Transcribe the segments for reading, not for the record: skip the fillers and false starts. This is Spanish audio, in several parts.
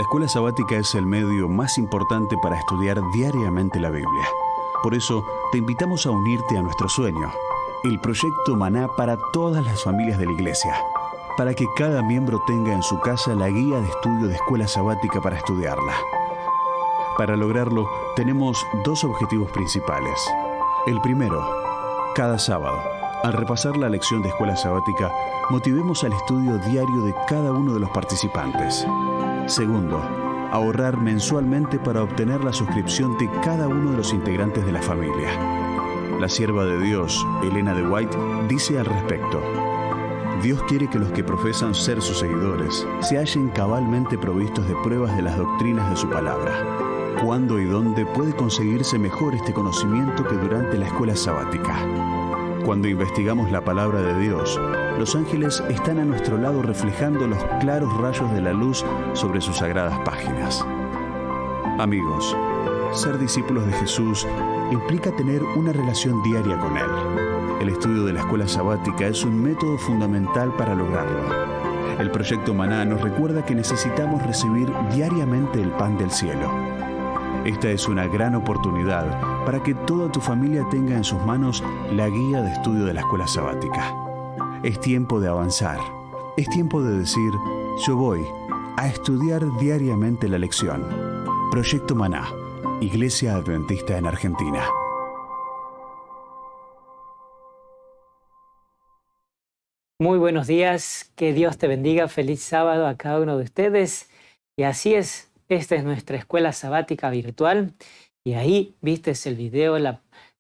La escuela sabática es el medio más importante para estudiar diariamente la Biblia. Por eso, te invitamos a unirte a nuestro sueño, el proyecto Maná para todas las familias de la Iglesia, para que cada miembro tenga en su casa la guía de estudio de escuela sabática para estudiarla. Para lograrlo, tenemos dos objetivos principales. El primero, cada sábado, al repasar la lección de escuela sabática, motivemos al estudio diario de cada uno de los participantes. Segundo, ahorrar mensualmente para obtener la suscripción de cada uno de los integrantes de la familia. La sierva de Dios, Elena de White, dice al respecto: Dios quiere que los que profesan ser sus seguidores se hallen cabalmente provistos de pruebas de las doctrinas de su palabra. ¿Cuándo y dónde puede conseguirse mejor este conocimiento que durante la escuela sabática? Cuando investigamos la palabra de Dios, los ángeles están a nuestro lado reflejando los claros rayos de la luz sobre sus sagradas páginas. Amigos, ser discípulos de Jesús implica tener una relación diaria con Él. El estudio de la escuela sabática es un método fundamental para lograrlo. El proyecto Maná nos recuerda que necesitamos recibir diariamente el pan del cielo. Esta es una gran oportunidad para que toda tu familia tenga en sus manos la guía de estudio de la escuela sabática. Es tiempo de avanzar. Es tiempo de decir: yo voy a estudiar diariamente la lección. Proyecto Maná, Iglesia Adventista en Argentina. Muy buenos días, que Dios te bendiga, feliz sábado a cada uno de ustedes. Y así es, esta es nuestra escuela sabática virtual y ahí viste el video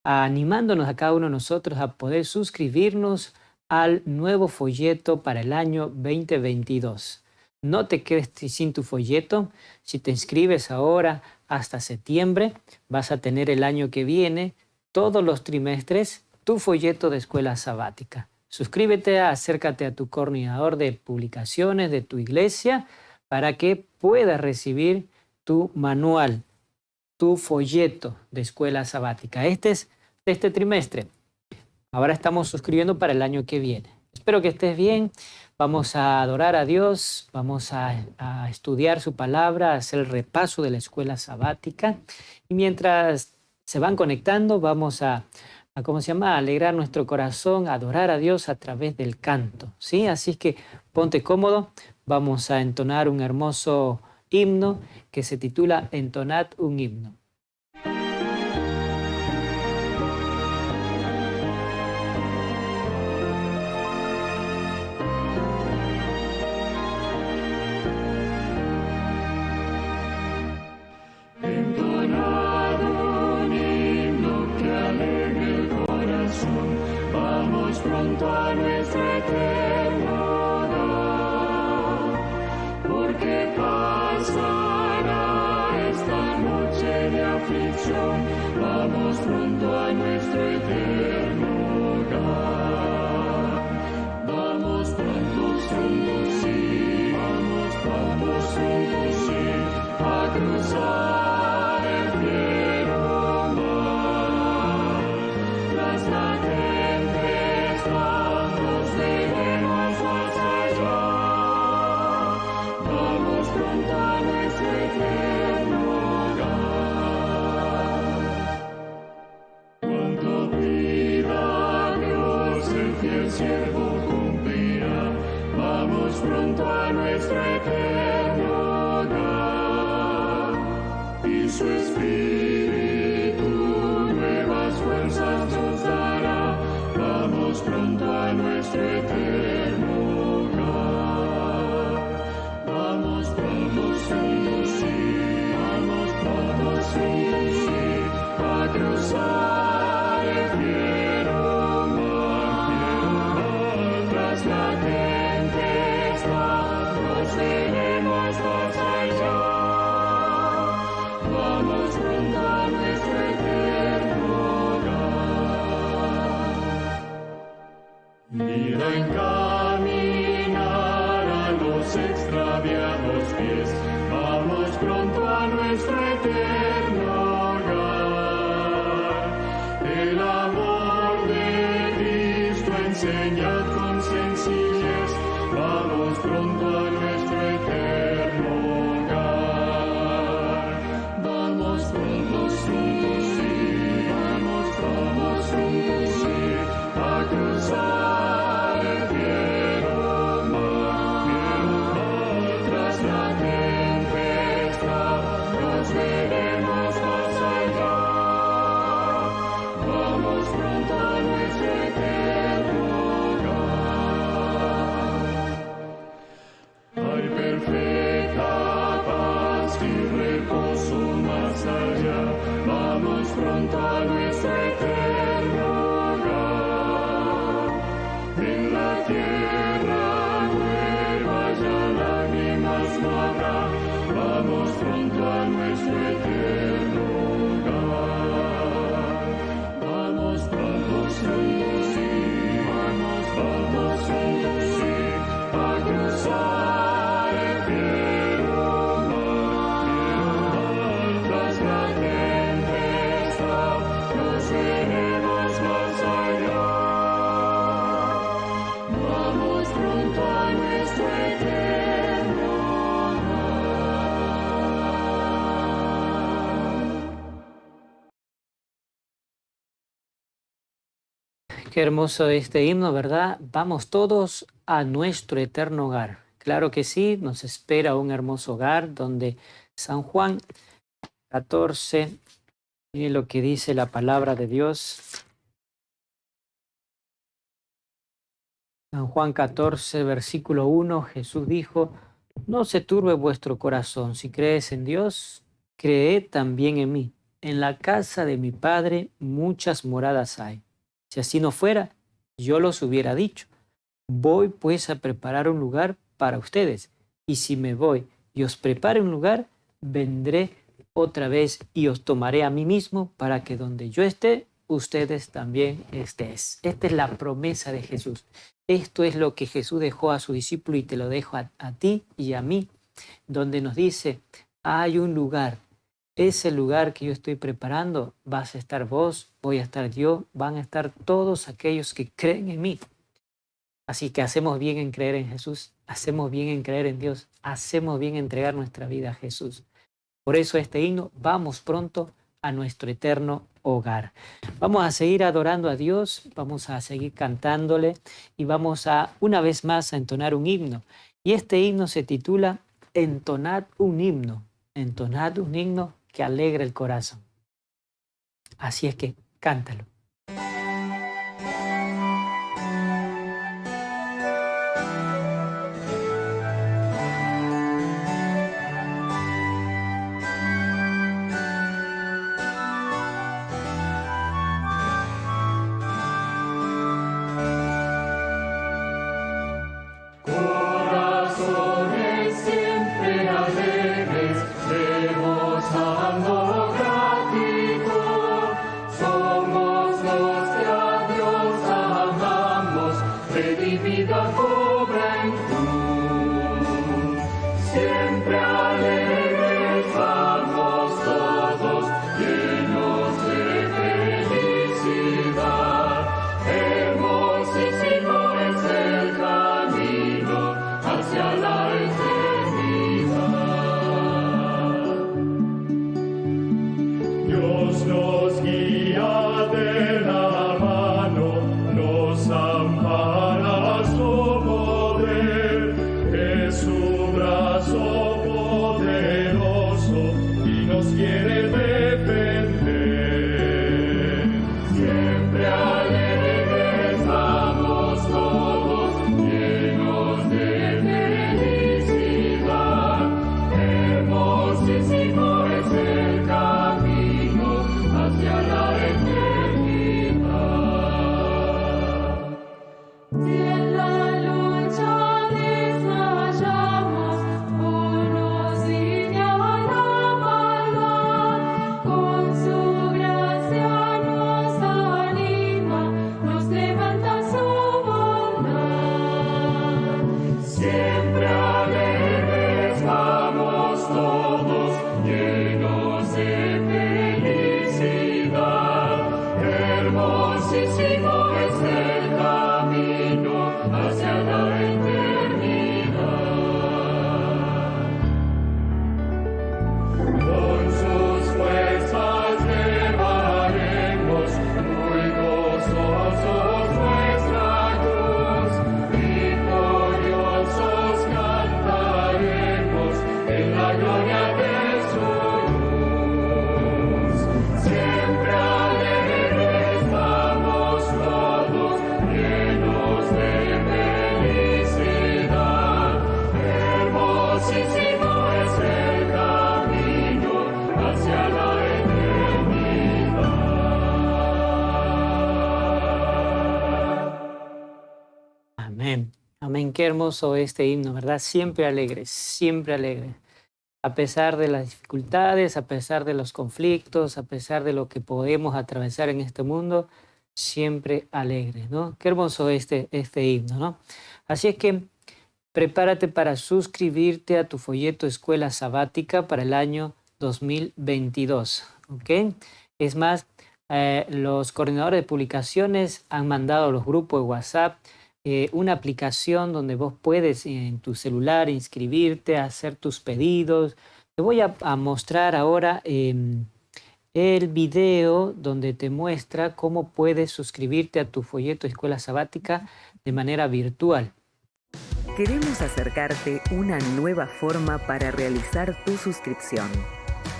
animándonos a cada uno de nosotros a poder suscribirnos al nuevo folleto para el año 2022. No te quedes sin tu folleto. Si te inscribes ahora hasta septiembre, vas a tener el año que viene, todos los trimestres, tu folleto de escuela sabática. Suscríbete, acércate a tu coordinador de publicaciones de tu iglesia para que puedas recibir tu manual, tu folleto de escuela sabática. Este es de este trimestre. Ahora estamos suscribiendo para el año que viene. Espero que estés bien. Vamos a adorar a Dios, vamos a estudiar su palabra, a hacer el repaso de la escuela sabática. Y mientras se van conectando, vamos a alegrar nuestro corazón, a adorar a Dios a través del canto, ¿sí? Así que ponte cómodo, vamos a entonar un hermoso himno que se titula Entonad un himno. Pronto a nuestra eterna hogar, porque pasará esta noche de aflicción. Vamos pronto a nuestro eterno hogar. Vamos pronto, sí, vamos pronto, sí, a cruzar el fiero mar. Tras la nos veremos más allá. Vamos pronto a nuestro eterno hogar. Cuando pida Dios, el fiel siervo cumplirá. Vamos pronto a nuestro eterno hogar. Y su Espíritu nuevas fuerzas nos dará. Vamos pronto a nuestro eterno hogar. Vamos pronto, sí, vamos pronto, sí, a cruzar el fiero mar. Tras la tempestad nos veremos más allá. Vamos pronto pronto a nuestro eterno hogar. En la tierra nueva ya lágrimas no habrá. Vamos pronto a nuestro eterno hogar. Vamos juntos, sí, vamos juntos, sí, a cruzar el fiero mar, tras la tempestad, nos veremos más allá. Vamos pronto a nuestro eterno hogar. Qué hermoso este himno, ¿verdad? Vamos todos a nuestro eterno hogar. Claro que sí, nos espera un hermoso hogar donde San Juan 14, mire lo que dice la palabra de Dios. San Juan 14, versículo 1, Jesús dijo: no se turbe vuestro corazón, si crees en Dios, creed también en mí. En la casa de mi Padre muchas moradas hay. Si así no fuera, yo los hubiera dicho. Voy pues a preparar un lugar para ustedes. Y si me voy y os prepare un lugar, vendré otra vez y os tomaré a mí mismo, para que donde yo esté, ustedes también estéis. Esta es la promesa de Jesús. Esto es lo que Jesús dejó a su discípulo y te lo dejo a ti y a mí, donde nos dice, hay un lugar. Ese lugar que yo estoy preparando, vas a estar vos, voy a estar yo, van a estar todos aquellos que creen en mí. Así que hacemos bien en creer en Jesús, hacemos bien en creer en Dios, hacemos bien en entregar nuestra vida a Jesús. Por eso este himno, vamos pronto a nuestro eterno hogar. Vamos a seguir adorando a Dios, vamos a seguir cantándole y vamos a una vez más a entonar un himno. Y este himno se titula Entonad un himno que alegra el corazón. Así es que cántalo. Corazones siempre alegres, de vos dando gratitud. Somos los que a Dios amamos, redimida juventud. Siempre alegres vamos todos, llenos de felicidad. Hermosísimo es el camino hacia la eternidad. Dios nos guía de la mano, nos ampara su poder, es su brazo poderoso y nos quiere defender. Siempre alegres vamos todos, llenos de felicidad. Hermosísimo es el camino hacia la eternidad. Si en la lucha desmayamos, nos guía la maldad, con su gracia nos anima, nos levanta su bondad. Siempre alegres vamos todos, llenos de felicidad. Hermosísimo es el camino hacia la eternidad. Con sus fuerzas llevaremos muy gozosos nuestra cruz, victoriosos cantaremos en la gloria de su luz. Siempre alegres vamos todos, Amén. Qué hermoso este himno, ¿verdad? Siempre alegre, siempre alegre. A pesar de las dificultades, a pesar de los conflictos, a pesar de lo que podemos atravesar en este mundo, siempre alegre, ¿no? Qué hermoso este himno, ¿no? Así es que prepárate para suscribirte a tu folleto Escuela Sabática para el año 2022, ¿ok? Es más, los coordinadores de publicaciones han mandado a los grupos de WhatsApp una aplicación donde vos puedes en tu celular inscribirte, hacer tus pedidos. Te voy a mostrar ahora el video donde te muestra cómo puedes suscribirte a tu folleto Escuela Sabática de manera virtual. Queremos acercarte una nueva forma para realizar tu suscripción.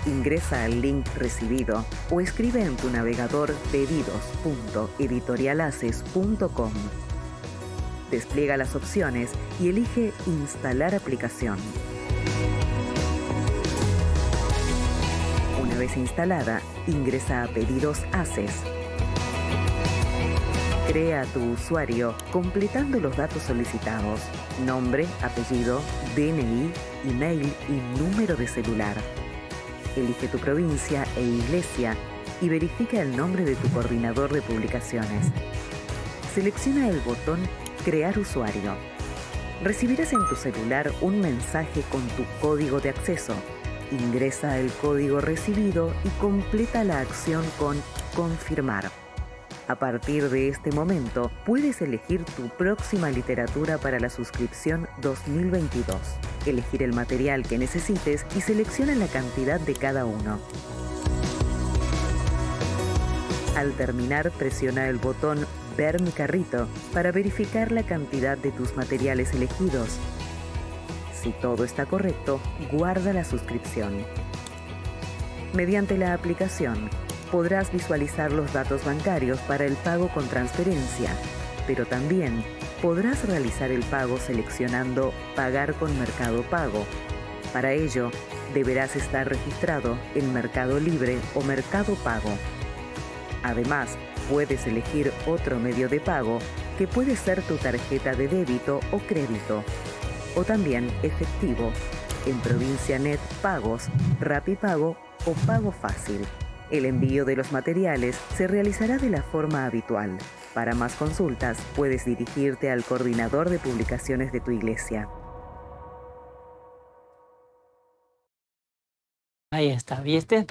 Ingresa al link recibido o escribe en tu navegador pedidos.editorialaces.com. Despliega las opciones y elige Instalar aplicación. Una vez instalada, ingresa a Pedidos Haces. Crea tu usuario completando los datos solicitados: nombre, apellido, DNI, email y número de celular. Elige tu provincia e iglesia y verifica el nombre de tu coordinador de publicaciones. Selecciona el botón Crear usuario. Recibirás en tu celular un mensaje con tu código de acceso. Ingresa el código recibido y completa la acción con Confirmar. A partir de este momento, puedes elegir tu próxima literatura para la suscripción 2022. Elegir el material que necesites y selecciona la cantidad de cada uno. Al terminar, presiona el botón Ver mi carrito para verificar la cantidad de tus materiales elegidos. Si todo está correcto, guarda la suscripción. Mediante la aplicación, podrás visualizar los datos bancarios para el pago con transferencia, pero también podrás realizar el pago seleccionando Pagar con Mercado Pago. Para ello, deberás estar registrado en Mercado Libre o Mercado Pago. Además, puedes elegir otro medio de pago que puede ser tu tarjeta de débito o crédito, o también efectivo, en Provincia Net Pagos, Rapipago o Pago Fácil. El envío de los materiales se realizará de la forma habitual. Para más consultas, puedes dirigirte al coordinador de publicaciones de tu iglesia. Ahí está, ¿viste?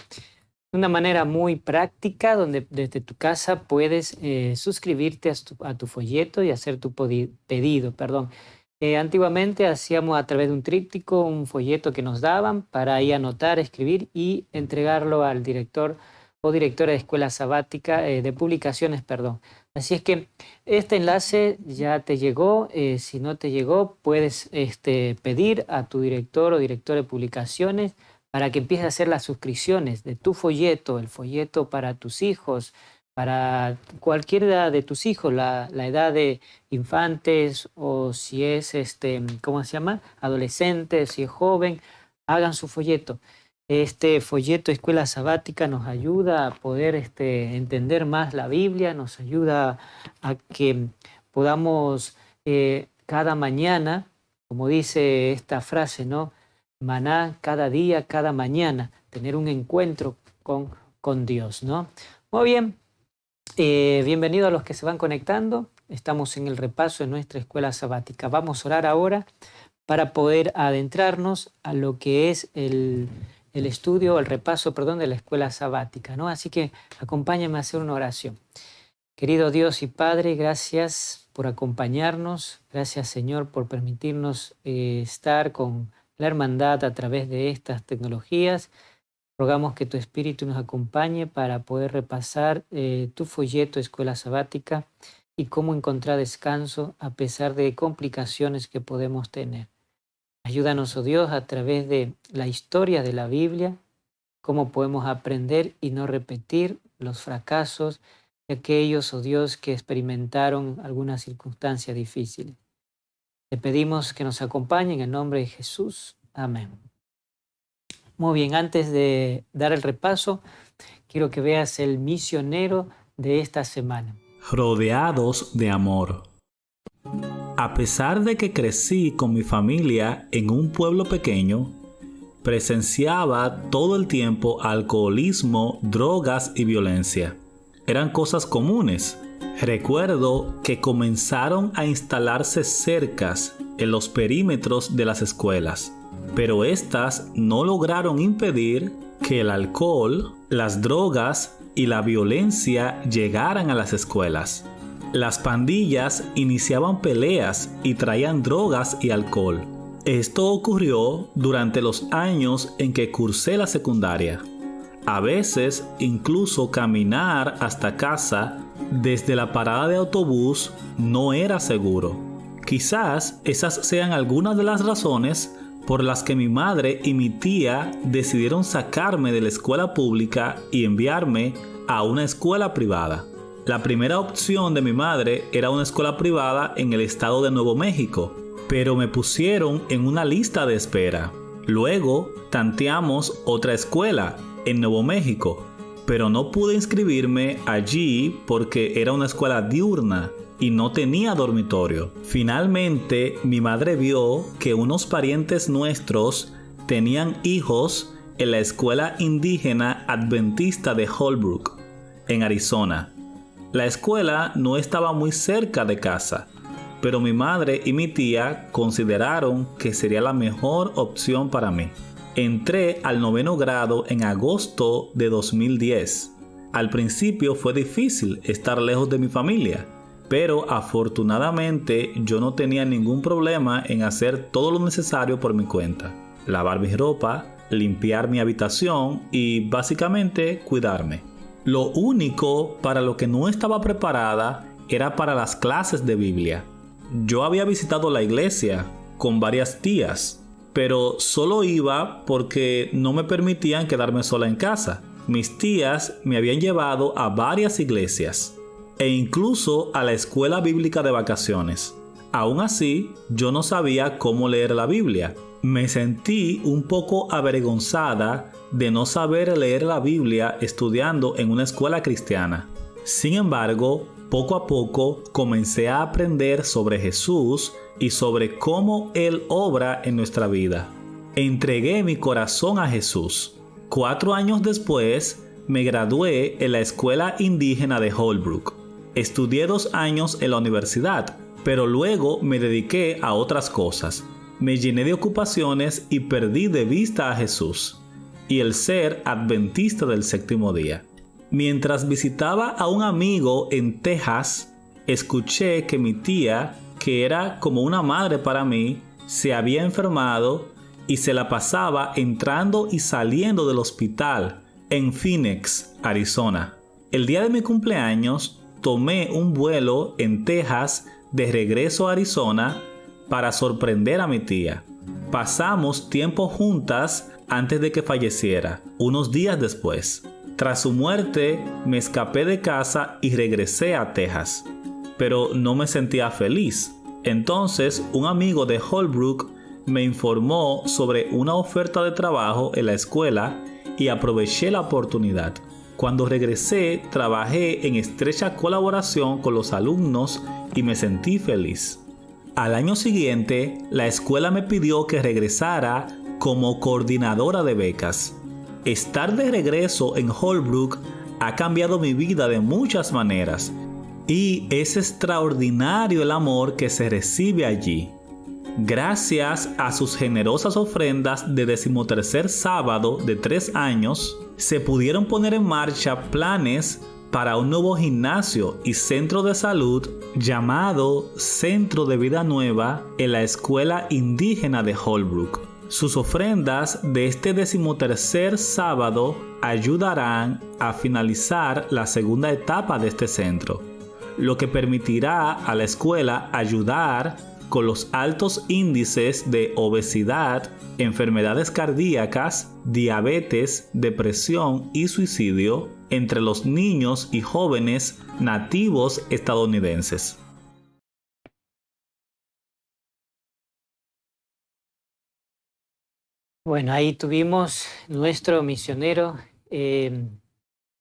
Una manera muy práctica donde desde tu casa puedes suscribirte a tu folleto y hacer tu pedido. Antiguamente hacíamos a través de un tríptico un folleto que nos daban para ahí anotar, escribir y entregarlo al director o directora de escuela sabática, de publicaciones, perdón. Así es que este enlace ya te llegó. Si no te llegó, puedes pedir a tu director o directora de publicaciones para que empieces a hacer las suscripciones de tu folleto, el folleto para tus hijos, para cualquier edad de tus hijos, la edad de infantes o si es, ¿cómo se llama? Adolescente, si es joven, hagan su folleto. Este folleto Escuela Sabática nos ayuda a poder entender más la Biblia, nos ayuda a que podamos cada mañana, como dice esta frase, ¿no? Maná cada día, cada mañana, tener un encuentro con Dios, ¿no? Muy bien, bienvenidos a los que se van conectando. Estamos en el repaso de nuestra escuela sabática. Vamos a orar ahora para poder adentrarnos a lo que es el estudio, el repaso, perdón, de la escuela sabática, ¿no? Así que acompáñame a hacer una oración. Querido Dios y Padre, gracias por acompañarnos. Gracias, Señor, por permitirnos estar con la hermandad a través de estas tecnologías. Rogamos que tu Espíritu nos acompañe para poder repasar tu folleto Escuela Sabática y cómo encontrar descanso a pesar de complicaciones que podemos tener. Ayúdanos, oh Dios, a través de la historia de la Biblia, cómo podemos aprender y no repetir los fracasos de aquellos, oh Dios, que experimentaron algunas circunstancias difíciles. Te pedimos que nos acompañe en el nombre de Jesús. Amén. Muy bien, antes de dar el repaso, quiero que veas el misionero de esta semana. Rodeados de amor. A pesar de que crecí con mi familia en un pueblo pequeño, presenciaba todo el tiempo alcoholismo, drogas y violencia. Eran cosas comunes. Recuerdo que comenzaron a instalarse cercas en los perímetros de las escuelas, pero estas no lograron impedir que el alcohol, las drogas y la violencia llegaran a las escuelas. Las pandillas iniciaban peleas y traían drogas y alcohol. Esto ocurrió durante los años en que cursé la secundaria. A veces, incluso caminar hasta casa desde la parada de autobús no era seguro. Quizás esas sean algunas de las razones por las que mi madre y mi tía decidieron sacarme de la escuela pública y enviarme a una escuela privada. La primera opción de mi madre era una escuela privada en el estado de Nuevo México, pero me pusieron en una lista de espera. Luego tanteamos otra escuela en Nuevo México, pero no pude inscribirme allí porque era una escuela diurna y no tenía dormitorio. Finalmente, mi madre vio que unos parientes nuestros tenían hijos en la escuela indígena adventista de Holbrook, en Arizona. La escuela no estaba muy cerca de casa, pero mi madre y mi tía consideraron que sería la mejor opción para mí. Entré al 9º grado en agosto de 2010. Al principio fue difícil estar lejos de mi familia, pero afortunadamente yo no tenía ningún problema en hacer todo lo necesario por mi cuenta. Lavar mi ropa, limpiar mi habitación y básicamente cuidarme. Lo único para lo que no estaba preparada era para las clases de Biblia. Yo había visitado la iglesia con varias tías, pero solo iba porque no me permitían quedarme sola en casa. Mis tías me habían llevado a varias iglesias e incluso a la escuela bíblica de vacaciones. Aún así, yo no sabía cómo leer la Biblia. Me sentí un poco avergonzada de no saber leer la Biblia estudiando en una escuela cristiana. Sin embargo, poco a poco comencé a aprender sobre Jesús y sobre cómo Él obra en nuestra vida. Entregué mi corazón a Jesús. 4 años después, me gradué en la escuela indígena de Holbrook. Estudié 2 años en la universidad, pero luego me dediqué a otras cosas. Me llené de ocupaciones y perdí de vista a Jesús y el ser adventista del séptimo día. Mientras visitaba a un amigo en Texas, escuché que mi tía, que era como una madre para mí, se había enfermado y se la pasaba entrando y saliendo del hospital en Phoenix, Arizona. El día de mi cumpleaños, tomé un vuelo en Texas de regreso a Arizona para sorprender a mi tía. Pasamos tiempo juntas antes de que falleciera, unos días después. Tras su muerte, me escapé de casa y regresé a Texas, pero no me sentía feliz. Entonces, un amigo de Holbrook me informó sobre una oferta de trabajo en la escuela y aproveché la oportunidad. Cuando regresé, trabajé en estrecha colaboración con los alumnos y me sentí feliz. Al año siguiente, la escuela me pidió que regresara como coordinadora de becas. Estar de regreso en Holbrook ha cambiado mi vida de muchas maneras y es extraordinario el amor que se recibe allí. Gracias a sus generosas ofrendas de 13º sábado de 3 años, se pudieron poner en marcha planes para un nuevo gimnasio y centro de salud llamado Centro de Vida Nueva en la escuela indígena de Holbrook. Sus ofrendas de este 13º sábado ayudarán a finalizar la segunda etapa de este centro, lo que permitirá a la escuela ayudar con los altos índices de obesidad, enfermedades cardíacas, diabetes, depresión y suicidio entre los niños y jóvenes nativos estadounidenses. Bueno, ahí tuvimos nuestro misionero,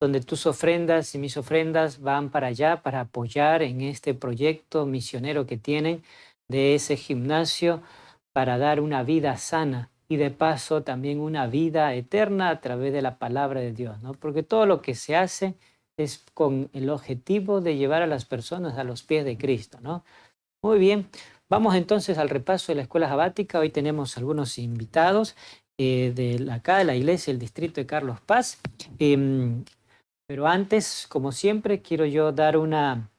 donde tus ofrendas y mis ofrendas van para allá para apoyar en este proyecto misionero que tienen de ese gimnasio para dar una vida sana y de paso también una vida eterna a través de la palabra de Dios, ¿no? Porque todo lo que se hace es con el objetivo de llevar a las personas a los pies de Cristo, ¿no? Muy bien, vamos entonces al repaso de la escuela sabática. Hoy tenemos algunos invitados acá de la iglesia, el distrito de Carlos Paz. Pero antes, como siempre, quiero yo dar una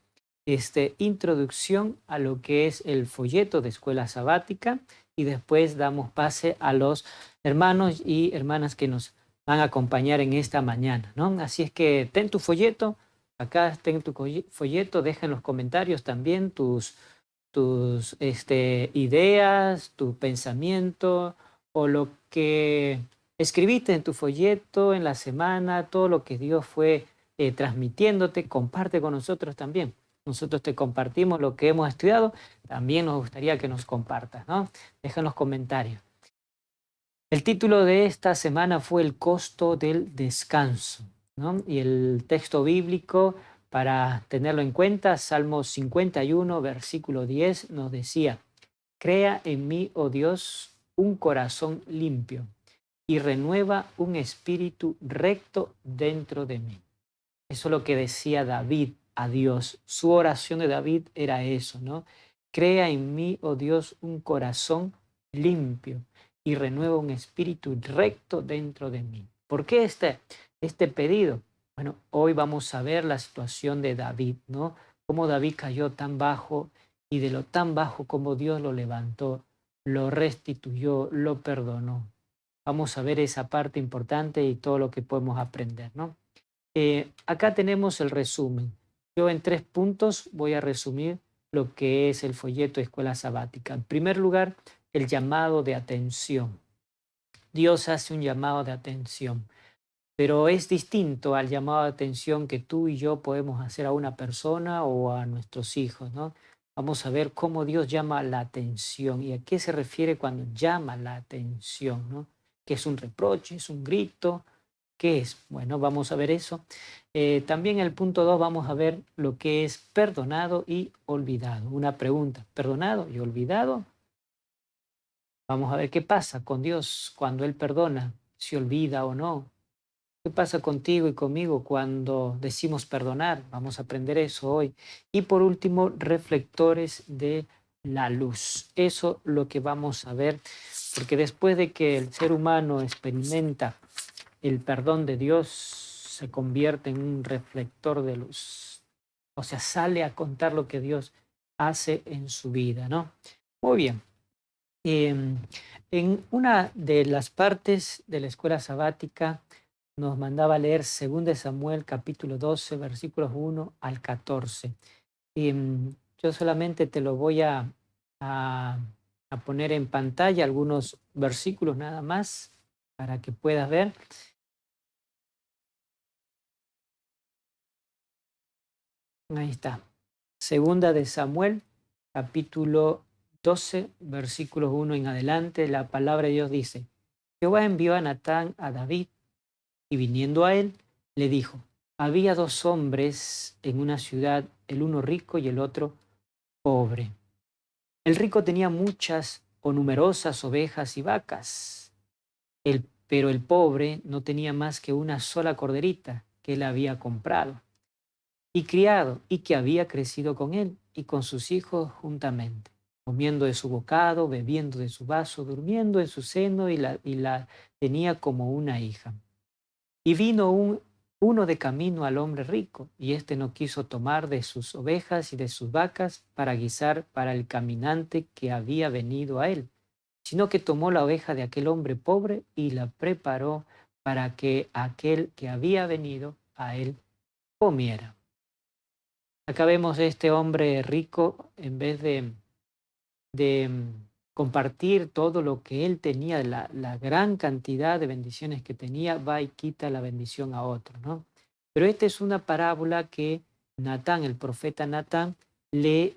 introducción a lo que es el folleto de escuela sabática y después damos pase a los hermanos y hermanas que nos van a acompañar en esta mañana, ¿no? Así es que ten tu folleto, acá ten tu folleto, deja en los comentarios también tus ideas, tu pensamiento o lo que escribiste en tu folleto en la semana, todo lo que Dios fue transmitiéndote, comparte con nosotros también. Nosotros te compartimos lo que hemos estudiado, también nos gustaría que nos compartas, ¿no? Deja en los comentarios. El título de esta semana fue El costo del descanso, ¿no? Y el texto bíblico, para tenerlo en cuenta, Salmo 51, versículo 10, nos decía: Crea en mí, oh Dios, un corazón limpio y renueva un espíritu recto dentro de mí. Eso es lo que decía David a Dios. Su oración de David era eso, ¿no? Crea en mí, oh Dios, un corazón limpio y renueva un espíritu recto dentro de mí. ¿Por qué este pedido? Bueno, hoy vamos a ver la situación de David, ¿no? Cómo David cayó tan bajo y de lo tan bajo como Dios lo levantó, lo restituyó, lo perdonó. Vamos a ver esa parte importante y todo lo que podemos aprender, ¿no? Acá tenemos el resumen. Yo en 3 puntos voy a resumir lo que es el folleto Escuela Sabática. En primer lugar, el llamado de atención. Dios hace un llamado de atención, pero es distinto al llamado de atención que tú y yo podemos hacer a una persona o a nuestros hijos, ¿no? Vamos a ver cómo Dios llama la atención y a qué se refiere cuando llama la atención, ¿no? ¿Qué es un reproche? ¿Es un grito? ¿Qué es? Bueno, vamos a ver eso. También en el punto 2 vamos a ver lo que es perdonado y olvidado. Una pregunta: ¿perdonado y olvidado? Vamos a ver qué pasa con Dios cuando Él perdona, si olvida o no. ¿Qué pasa contigo y conmigo cuando decimos perdonar? Vamos a aprender eso hoy. Y por último, reflectores de la luz. Eso lo que vamos a ver, porque después de que el ser humano experimenta el perdón de Dios, se convierte en un reflector de luz. O sea, sale a contar lo que Dios hace en su vida, ¿no? Muy bien. En una de las partes de la escuela sabática nos mandaba a leer 2 Samuel capítulo 12, versículos 1 al 14. Yo solamente te lo voy a poner en pantalla, algunos versículos nada más, para que puedas ver. Ahí está. 2 de Samuel, capítulo 12, versículos 1 en adelante, la palabra de Dios dice: Jehová envió a Natán a David, y viniendo a él, le dijo: había 2 hombres en una ciudad, el uno rico y el otro pobre. El rico tenía muchas o numerosas ovejas y vacas, pero el pobre no tenía más que una sola corderita que él había comprado y criado, y que había crecido con él y con sus hijos juntamente, comiendo de su bocado, bebiendo de su vaso, durmiendo en su seno, y la tenía como una hija. Y vino uno de camino al hombre rico, y éste no quiso tomar de sus ovejas y de sus vacas para guisar para el caminante que había venido a él, sino que tomó la oveja de aquel hombre pobre y la preparó para que aquel que había venido a él comiera. Acá vemos a este hombre rico, en vez de compartir todo lo que él tenía, la gran cantidad de bendiciones que tenía, va y quita la bendición a otro, ¿no? Pero esta es una parábola que Natán, el profeta Natán, le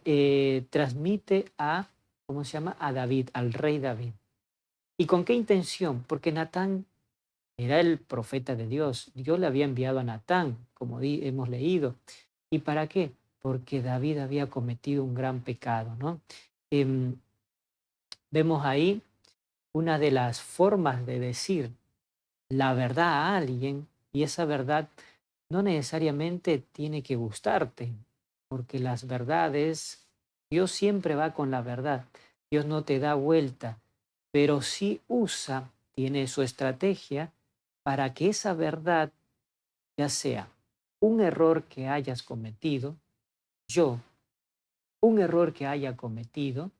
transmite a, ¿cómo se llama? A David, al rey David. ¿Y con qué intención? Porque Natán era el profeta de Dios. Dios le había enviado a Natán, como hemos leído. ¿Y para qué? Porque David había cometido un gran pecado, ¿no? Em, Vemos ahí una de las formas de decir la verdad a alguien, y esa verdad no necesariamente tiene que gustarte, porque las verdades, Dios siempre va con la verdad, Dios no te da vuelta, pero sí usa, tiene su estrategia para que esa verdad, ya sea un error que hayas cometido, yo, un error que haya cometido,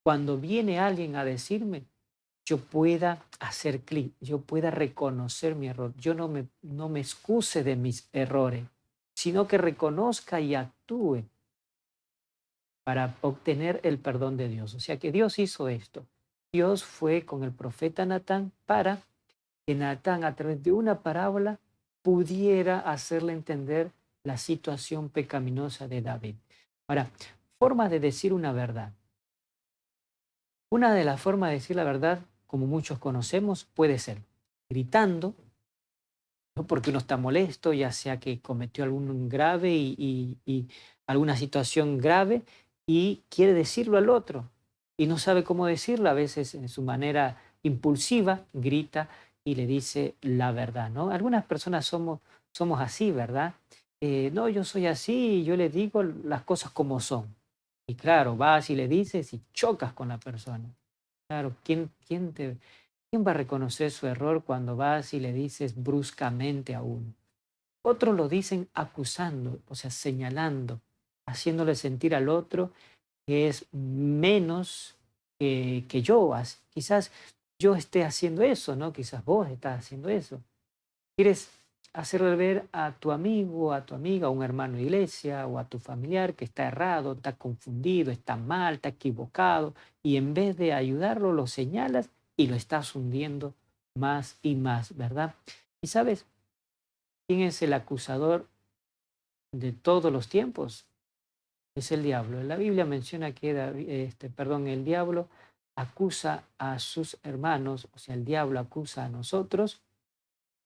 cuando viene alguien a decirme, yo pueda hacer clic, yo pueda reconocer mi error, yo no me excuse de mis errores, sino que reconozca y actúe para obtener el perdón de Dios. O sea que Dios hizo esto. Dios fue con el profeta Natán para que Natán, a través de una parábola, pudiera hacerle entender la situación pecaminosa de David. Ahora, formas de decir una verdad. Una de las formas de decir la verdad, como muchos conocemos, puede ser gritando, ¿no? Porque uno está molesto, ya sea que cometió algún grave y alguna situación grave y quiere decirlo al otro y no sabe cómo decirlo, a veces en su manera impulsiva grita y le dice la verdad, ¿no? Algunas personas somos así, ¿verdad? No, yo soy así y yo le digo las cosas como son. Y claro, vas y le dices y chocas con la persona. Claro, ¿quién va a reconocer su error cuando vas y le dices bruscamente a uno? Otros lo dicen acusando, o sea, señalando, haciéndole sentir al otro que es menos que yo. Quizás yo esté haciendo eso, ¿no? Quizás vos estás haciendo eso. Quieres hacerle ver a tu amigo, a tu amiga, a un hermano de iglesia o a tu familiar que está errado, está confundido, está mal, está equivocado, y en vez de ayudarlo, lo señalas y lo estás hundiendo más y más, ¿verdad? ¿Y sabes quién es el acusador de todos los tiempos? Es el diablo. La Biblia menciona que el diablo acusa a sus hermanos, o sea, el diablo acusa a nosotros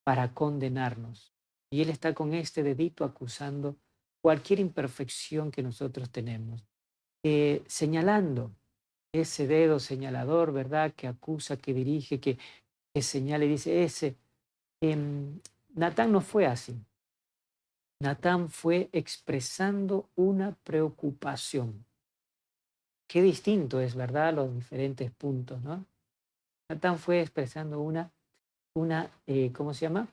para condenarnos. Y él está con este dedito acusando cualquier imperfección que nosotros tenemos, señalando ese dedo señalador, ¿verdad? Que acusa, que dirige, que señala y dice, ese. Natán no fue así. Natán fue expresando una preocupación. Qué distinto es, ¿verdad? Los diferentes puntos, ¿no? Natán fue expresando ¿cómo se llama?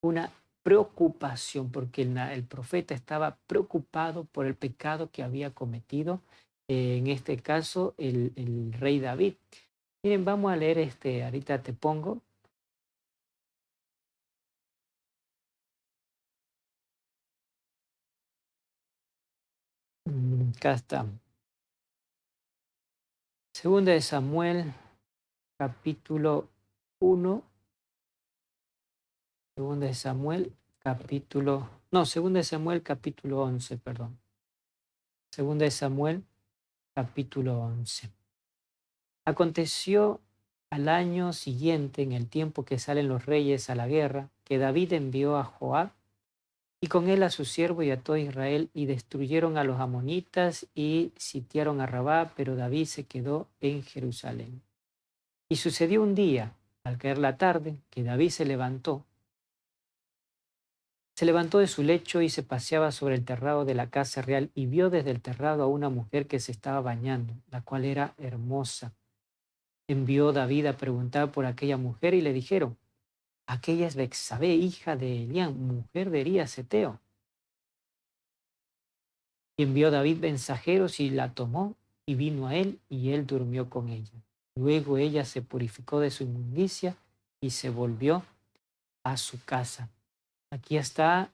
Una preocupación, porque el profeta estaba preocupado por el pecado que había cometido, en este caso, el rey David. Miren, vamos a leer ahorita te pongo. Acá está. Segunda de Samuel, capítulo 1. Segunda de Samuel, Segunda de Samuel, capítulo 11, perdón. Segunda de Samuel, capítulo 11. Aconteció al año siguiente, en el tiempo que salen los reyes a la guerra, que David envió a Joab y con él a su siervo y a todo Israel, y destruyeron a los amonitas y sitiaron a Rabá, pero David se quedó en Jerusalén. Y sucedió un día, al caer la tarde, que David se levantó de su lecho y se paseaba sobre el terrado de la casa real y vio desde el terrado a una mujer que se estaba bañando, la cual era hermosa. Envió David a preguntar por aquella mujer y le dijeron, aquella es Betsabé, hija de Elián, mujer de Elías Eteo. Y envió David mensajeros y la tomó y vino a él y él durmió con ella. Luego ella se purificó de su inmundicia y se volvió a su casa. Aquí está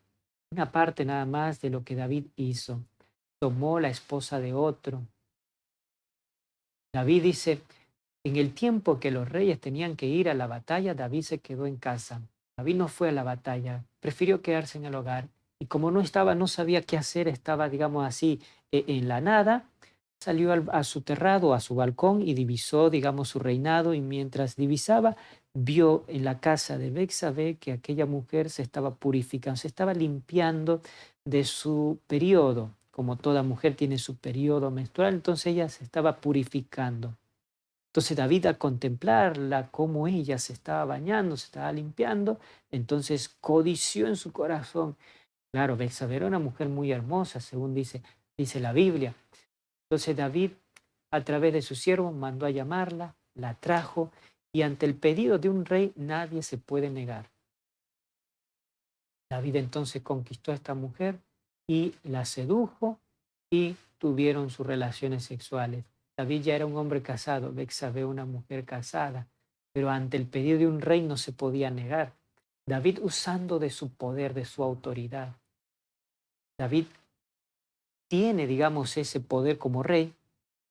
una parte nada más de lo que David hizo. Tomó la esposa de otro. David dice, en el tiempo que los reyes tenían que ir a la batalla, David se quedó en casa. David no fue a la batalla, prefirió quedarse en el hogar. Y como no sabía qué hacer, estaba, digamos así, en la nada, salió a su terrado, a su balcón y divisó, digamos, su reinado. Y mientras divisaba, vio en la casa de Betsabé que aquella mujer se estaba purificando, se estaba limpiando de su periodo. como toda mujer tiene su periodo menstrual, entonces ella se estaba purificando. Entonces David, al contemplarla, cómo ella se estaba bañando, se estaba limpiando, entonces codició en su corazón. Claro, Betsabé era una mujer muy hermosa, según dice la Biblia. Entonces David, a través de su siervo, mandó a llamarla, la trajo, y ante el pedido de un rey nadie se puede negar. David entonces conquistó a esta mujer y la sedujo y tuvieron sus relaciones sexuales. David ya era un hombre casado, Betsabé una mujer casada, pero ante el pedido de un rey no se podía negar. David usando de su poder, de su autoridad. David tiene, digamos, ese poder como rey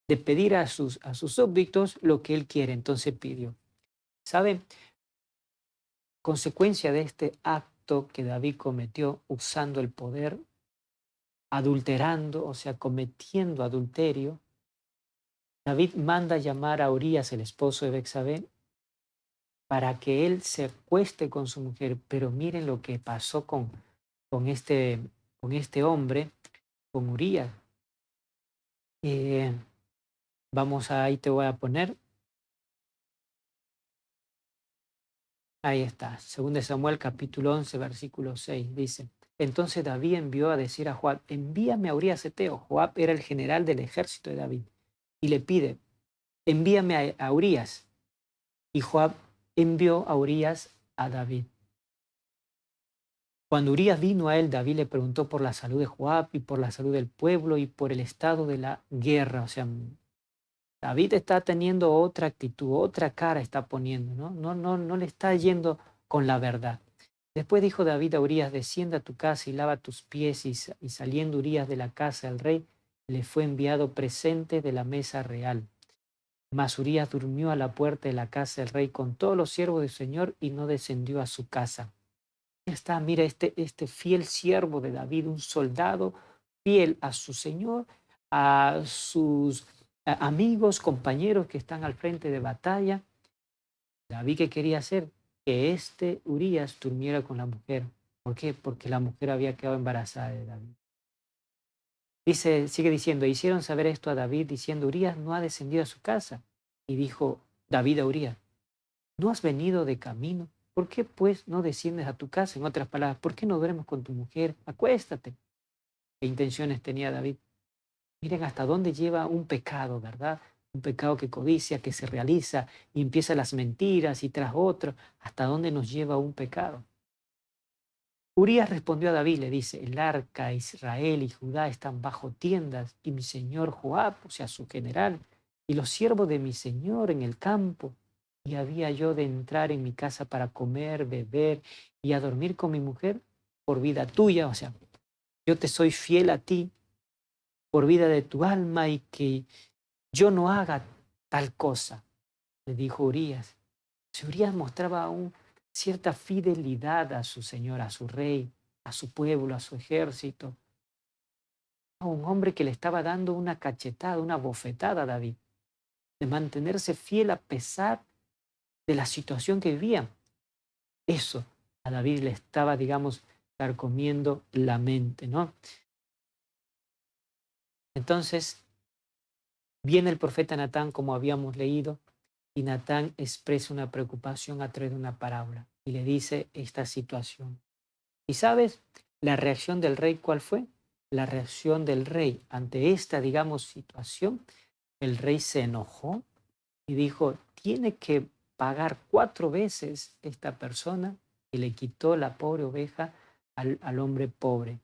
de pedir a sus súbditos lo que él quiere. Entonces pidió. ¿Sabe? Consecuencia de este acto que David cometió usando el poder, adulterando, o sea, cometiendo adulterio, David manda llamar a Urías, el esposo de Betsabé, para que él se acueste con su mujer. Pero miren lo que pasó con este hombre, con Urías. Eh, ahí te voy a poner. Ahí está, 2 Samuel capítulo 11, versículo 6, dice, entonces David envió a decir a Joab, envíame a Urías Eteo. Joab era el general del ejército de David, y le pide, envíame a Urías. Y Joab envió a Urías a David. Cuando Urías vino a él, David le preguntó por la salud de Joab y por la salud del pueblo y por el estado de la guerra. O sea, David está teniendo otra actitud, otra cara está poniendo, ¿no? No le está yendo con la verdad. Después dijo David a Urías, descienda a tu casa y lava tus pies, y saliendo Urías de la casa del rey, le fue enviado presente de la mesa real. Mas Urías durmió a la puerta de la casa del rey con todos los siervos del Señor y no descendió a su casa. Ahí está, mira, este fiel siervo de David, un soldado fiel a su Señor, a sus amigos, compañeros que están al frente de batalla. David, ¿qué quería hacer? Que Urías durmiera con la mujer. ¿Por qué? Porque la mujer había quedado embarazada de David. Sigue diciendo, hicieron saber esto a David diciendo, Urías no ha descendido a su casa. Y dijo David a Urías, ¿no has venido de camino? ¿Por qué pues no desciendes a tu casa? En otras palabras, ¿por qué no duermes con tu mujer? Acuéstate. ¿Qué intenciones tenía David? Miren hasta dónde lleva un pecado, ¿verdad? Un pecado que codicia, que se realiza y empieza las mentiras y tras otro. ¿Hasta dónde nos lleva un pecado? Urías respondió a David, le dice, el arca, Israel y Judá están bajo tiendas y mi señor Joab, o sea, su general, y los siervos de mi señor en el campo. Y había yo de entrar en mi casa para comer, beber y a dormir con mi mujer por vida tuya, o sea, yo te soy fiel a ti por vida de tu alma y que yo no haga tal cosa, le dijo Urías. Si Urías mostraba aún cierta fidelidad a su señor, a su rey, a su pueblo, a su ejército. Un hombre que le estaba dando una cachetada, una bofetada a David, de mantenerse fiel a pesar de la situación que vivía. Eso a David le estaba, digamos, carcomiendo la mente, ¿no? Entonces, viene el profeta Natán, como habíamos leído, y Natán expresa una preocupación a través de una parábola y le dice esta situación. ¿Y sabes la reacción del rey cuál fue? La reacción del rey ante esta, digamos, situación, el rey se enojó y dijo, tiene que pagar 4 veces esta persona que le quitó la pobre oveja al hombre pobre.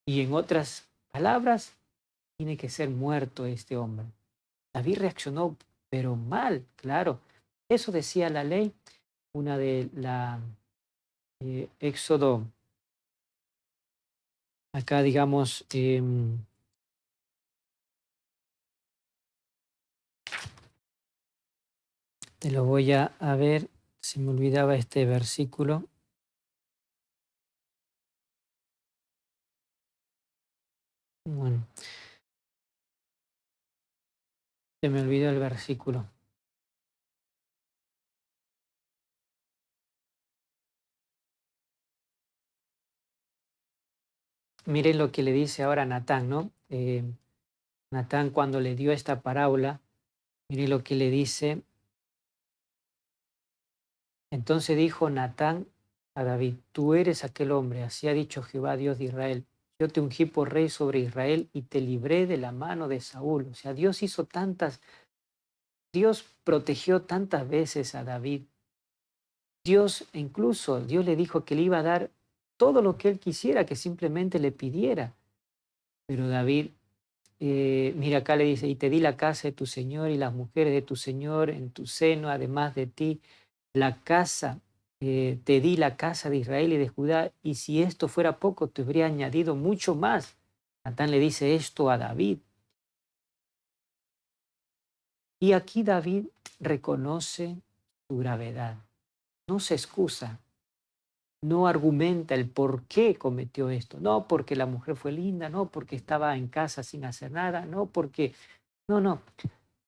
Y en otras palabras, tiene que ser muerto este hombre. David reaccionó, pero mal, claro. Eso decía la ley, una de la Éxodo, acá digamos, te lo voy a ver, se me olvidaba este versículo. Bueno, se me olvidó el versículo. Miren lo que le dice ahora Natán, ¿no? Natán cuando le dio esta parábola, miren lo que le dice. Entonces dijo Natán a David, tú eres aquel hombre, así ha dicho Jehová, Dios de Israel. Yo te ungí por rey sobre Israel y te libré de la mano de Saúl. O sea, Dios protegió tantas veces a David. Dios le dijo que le iba a dar todo lo que él quisiera, que simplemente le pidiera. Pero David, mira acá le dice, y te di la casa de tu señor y las mujeres de tu señor en tu seno, además de ti, la casa, te di la casa de Israel y de Judá, y si esto fuera poco, te habría añadido mucho más. Natán le dice esto a David. Y aquí David reconoce su gravedad, no se excusa, no argumenta el por qué cometió esto, no porque la mujer fue linda, no porque estaba en casa sin hacer nada, no porque, no.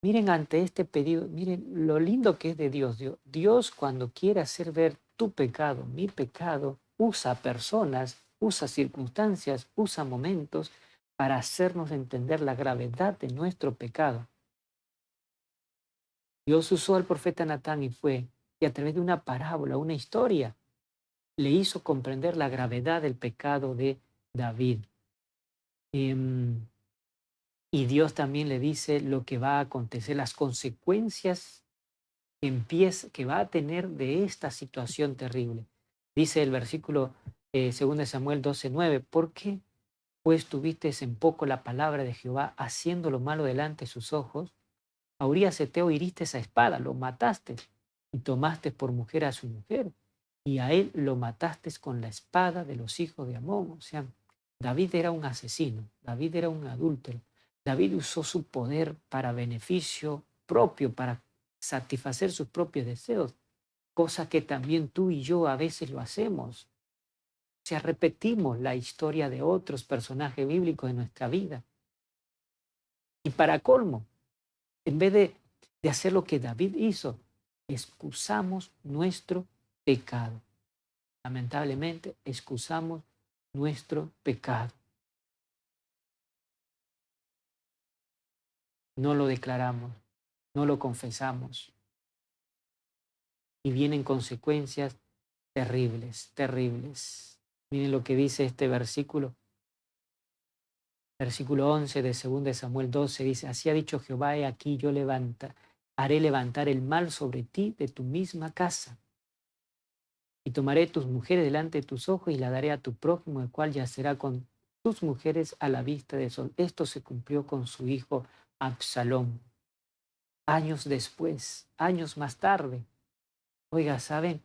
Miren ante este pedido, miren lo lindo que es de Dios. Dios cuando quiere hacer ver tu pecado, mi pecado, usa personas, usa circunstancias, usa momentos para hacernos entender la gravedad de nuestro pecado. Dios usó al profeta Natán y a través de una parábola, una historia, le hizo comprender la gravedad del pecado de David. Y Dios también le dice lo que va a acontecer, las consecuencias que va a tener de esta situación terrible. Dice el versículo 2 Samuel 12:9, ¿por qué pues tuviste en poco la palabra de Jehová, haciendo lo malo delante de sus ojos? A Urías Eteo hiriste esa espada, lo mataste y tomaste por mujer a su mujer, y a él lo mataste con la espada de los hijos de Amón. O sea, David era un asesino, David era un adúltero. David usó su poder para beneficio propio, para satisfacer sus propios deseos, cosa que también tú y yo a veces lo hacemos. O sea, repetimos la historia de otros personajes bíblicos en nuestra vida. Y para colmo, en vez de hacer lo que David hizo, excusamos nuestro pecado. Lamentablemente, excusamos nuestro pecado. No lo declaramos, no lo confesamos. Y vienen consecuencias terribles, terribles. Miren lo que dice este versículo. Versículo 11 de 2 Samuel 12 dice, así ha dicho Jehová, he aquí yo haré levantar el mal sobre ti de tu misma casa. Y tomaré tus mujeres delante de tus ojos y la daré a tu prójimo, el cual yacerá con tus mujeres a la vista de sol. Esto se cumplió con su hijo Absalón. Años después, años más tarde. Oiga, ¿saben?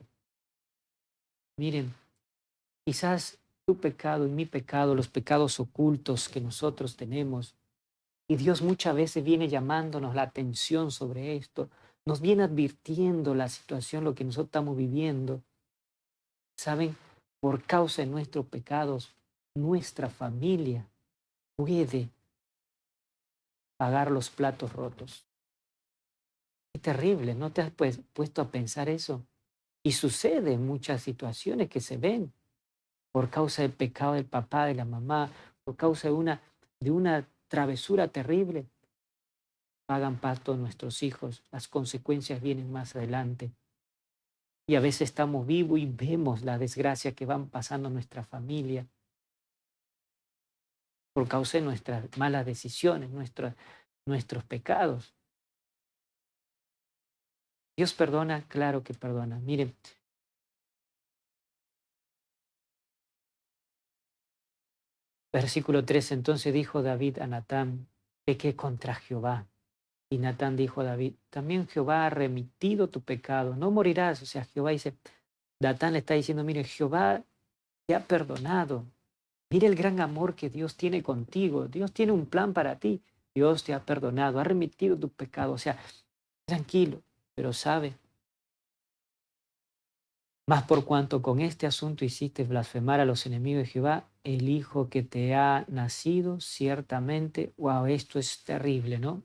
Miren, quizás tu pecado y mi pecado, los pecados ocultos que nosotros tenemos, y Dios muchas veces viene llamándonos la atención sobre esto, nos viene advirtiendo la situación, lo que nosotros estamos viviendo. ¿Saben? Por causa de nuestros pecados, nuestra familia puede pagar los platos rotos. Es terrible, ¿no te has puesto a pensar eso? Y sucede en muchas situaciones que se ven por causa del pecado del papá, de la mamá, por causa de una travesura terrible. Pagan pato nuestros hijos, las consecuencias vienen más adelante. Y a veces estamos vivos y vemos la desgracia que van pasando en nuestra familia por causa de nuestras malas decisiones, nuestros pecados. Dios perdona, claro que perdona. Miren, versículo 3, entonces dijo David a Natán, pequé contra Jehová. Y Natán dijo a David, también Jehová ha remitido tu pecado, no morirás. O sea, Jehová dice, Natán le está diciendo, mire, Jehová te ha perdonado. Mire el gran amor que Dios tiene contigo. Dios tiene un plan para ti. Dios te ha perdonado, ha remitido tu pecado. O sea, tranquilo, pero sabe, mas por cuanto con este asunto hiciste blasfemar a los enemigos de Jehová, el hijo que te ha nacido, ciertamente, wow, esto es terrible, ¿no?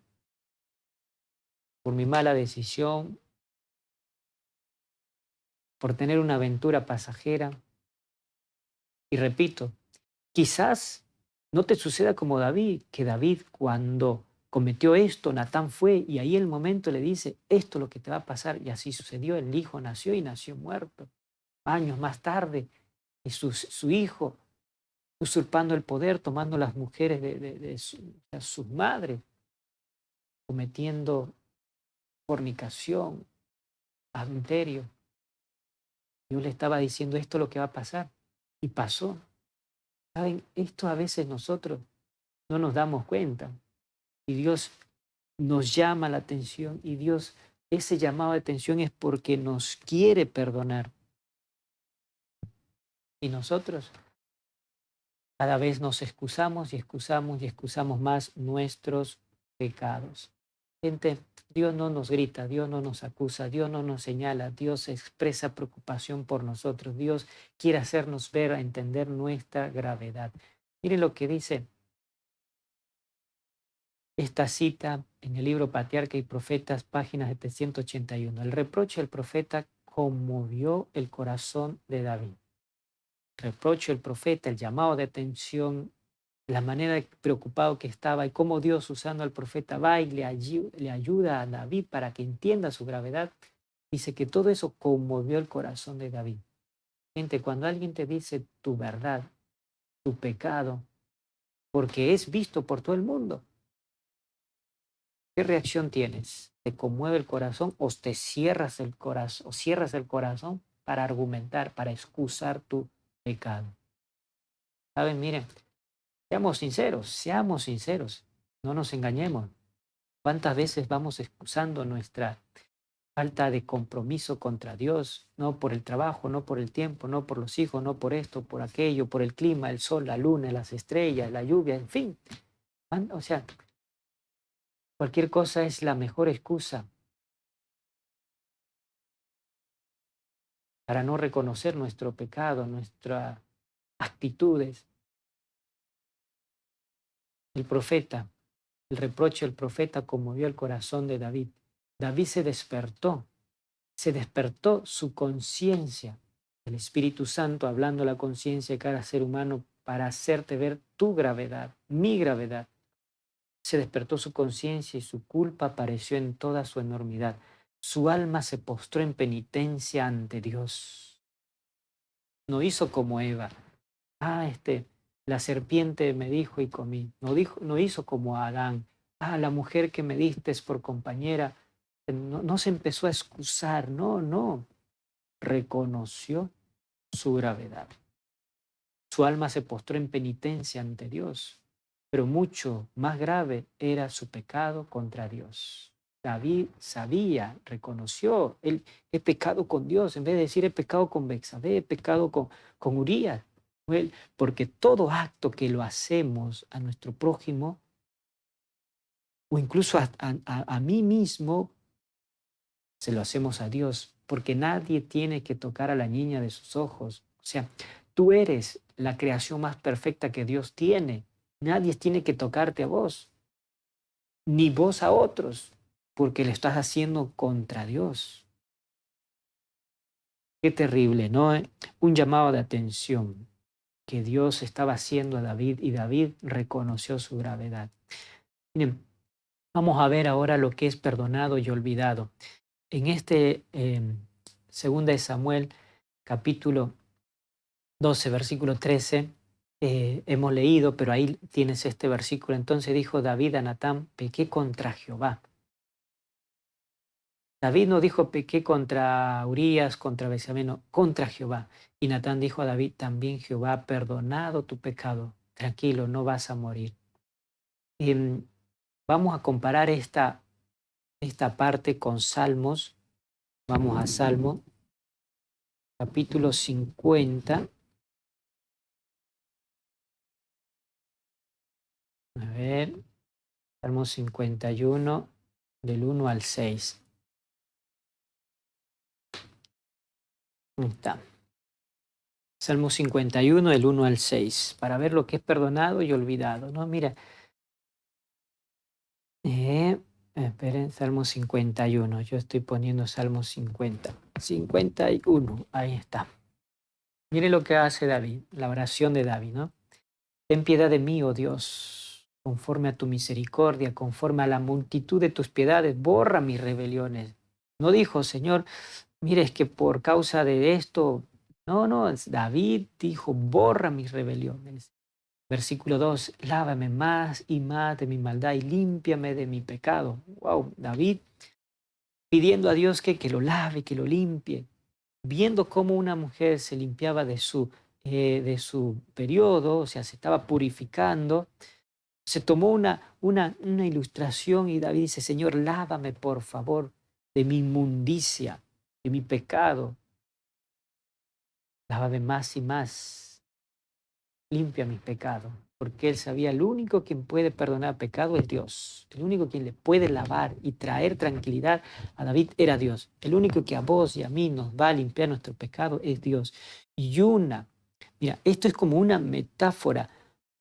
Por mi mala decisión, por tener una aventura pasajera. Y repito, quizás no te suceda como David, que David cuando cometió esto, Natán fue y ahí el momento le dice, esto es lo que te va a pasar. Y así sucedió, el hijo nació y nació muerto. Años más tarde, y su hijo usurpando el poder, tomando las mujeres de sus madres, cometiendo fornicación, adulterio. Dios le estaba diciendo esto es lo que va a pasar. Y pasó. ¿Saben? Esto a veces nosotros no nos damos cuenta. Y Dios nos llama la atención. Y Dios, ese llamado de atención es porque nos quiere perdonar. Y nosotros cada vez nos excusamos y excusamos y excusamos más nuestros pecados. Gente, Dios no nos grita, Dios no nos acusa, Dios no nos señala, Dios expresa preocupación por nosotros, Dios quiere hacernos ver, a entender nuestra gravedad. Miren lo que dice esta cita en el libro Patriarca y Profetas, página 781. El reproche del profeta conmovió el corazón de David. El reproche del profeta, el llamado de atención, la manera preocupado que estaba y cómo Dios usando al profeta va y le ayuda a David para que entienda su gravedad. Dice que todo eso conmovió el corazón de David. Gente, cuando alguien te dice tu verdad, tu pecado, porque es visto por todo el mundo, ¿qué reacción tienes? ¿Te conmueve el corazón o te cierras el corazón, o cierras el corazón para argumentar, para excusar tu pecado? ¿Saben? Miren, seamos sinceros, no nos engañemos. ¿Cuántas veces vamos excusando nuestra falta de compromiso contra Dios? No por el trabajo, no por el tiempo, no por los hijos, no por esto, por aquello, por el clima, el sol, la luna, las estrellas, la lluvia, en fin. O sea, cualquier cosa es la mejor excusa para no reconocer nuestro pecado, nuestras actitudes. El reproche del profeta conmovió el corazón de David. David se despertó su conciencia, el Espíritu Santo hablando a la conciencia de cada ser humano para hacerte ver tu gravedad, mi gravedad. Se despertó su conciencia y su culpa apareció en toda su enormidad. Su alma se postró en penitencia ante Dios. No hizo como Eva. La serpiente me dijo y comí. No hizo como Adán. La mujer que me diste por compañera. No se empezó a excusar, no. Reconoció su gravedad. Su alma se postró en penitencia ante Dios, pero mucho más grave era su pecado contra Dios. David reconoció, él he pecado con Dios, en vez de decir he pecado con Betsabé, he pecado con Urías, porque todo acto que lo hacemos a nuestro prójimo, o incluso a mí mismo, se lo hacemos a Dios, porque nadie tiene que tocar a la niña de sus ojos. O sea, tú eres la creación más perfecta que Dios tiene. Nadie tiene que tocarte a vos, ni vos a otros, porque le estás haciendo contra Dios. Qué terrible, ¿no? Un llamado de atención que Dios estaba haciendo a David y David reconoció su gravedad. Miren, vamos a ver ahora lo que es perdonado y olvidado. En segunda de Samuel, capítulo 12, versículo 13, hemos leído, pero ahí tienes este versículo. Entonces dijo David a Natán, pequé contra Jehová. David no dijo pequé contra Urías, contra Betsabé, no, contra Jehová. Y Natán dijo a David, también Jehová ha perdonado tu pecado. Tranquilo, no vas a morir. Vamos a comparar esta parte con Salmos. Vamos a Salmo, capítulo 50. A ver, Salmo 51, del 1 al 6. Ahí está. Salmo 51, del 1 al 6, para ver lo que es perdonado y olvidado, ¿no? Mira, esperen, Salmo 51, yo estoy poniendo Salmo 51, ahí está. Mire lo que hace David, la oración de David, ¿no? Ten piedad de mí, oh Dios, conforme a tu misericordia, conforme a la multitud de tus piedades, borra mis rebeliones. No dijo, Señor, mire, es que por causa de esto, no, David dijo, borra mis rebeliones. Versículo 2, lávame más y más de mi maldad y límpiame de mi pecado. Wow, David pidiendo a Dios que lo lave, que lo limpie, viendo cómo una mujer se limpiaba de su periodo, o sea, se estaba purificando, se tomó una ilustración y David dice, Señor, lávame por favor de mi inmundicia, de mi pecado. Lávame más y más, limpia mis pecados, porque él sabía, el único quien puede perdonar pecado es Dios. El único quien le puede lavar y traer tranquilidad a David era Dios. El único que a vos y a mí nos va a limpiar nuestro pecado es Dios. Mira, esto es como una metáfora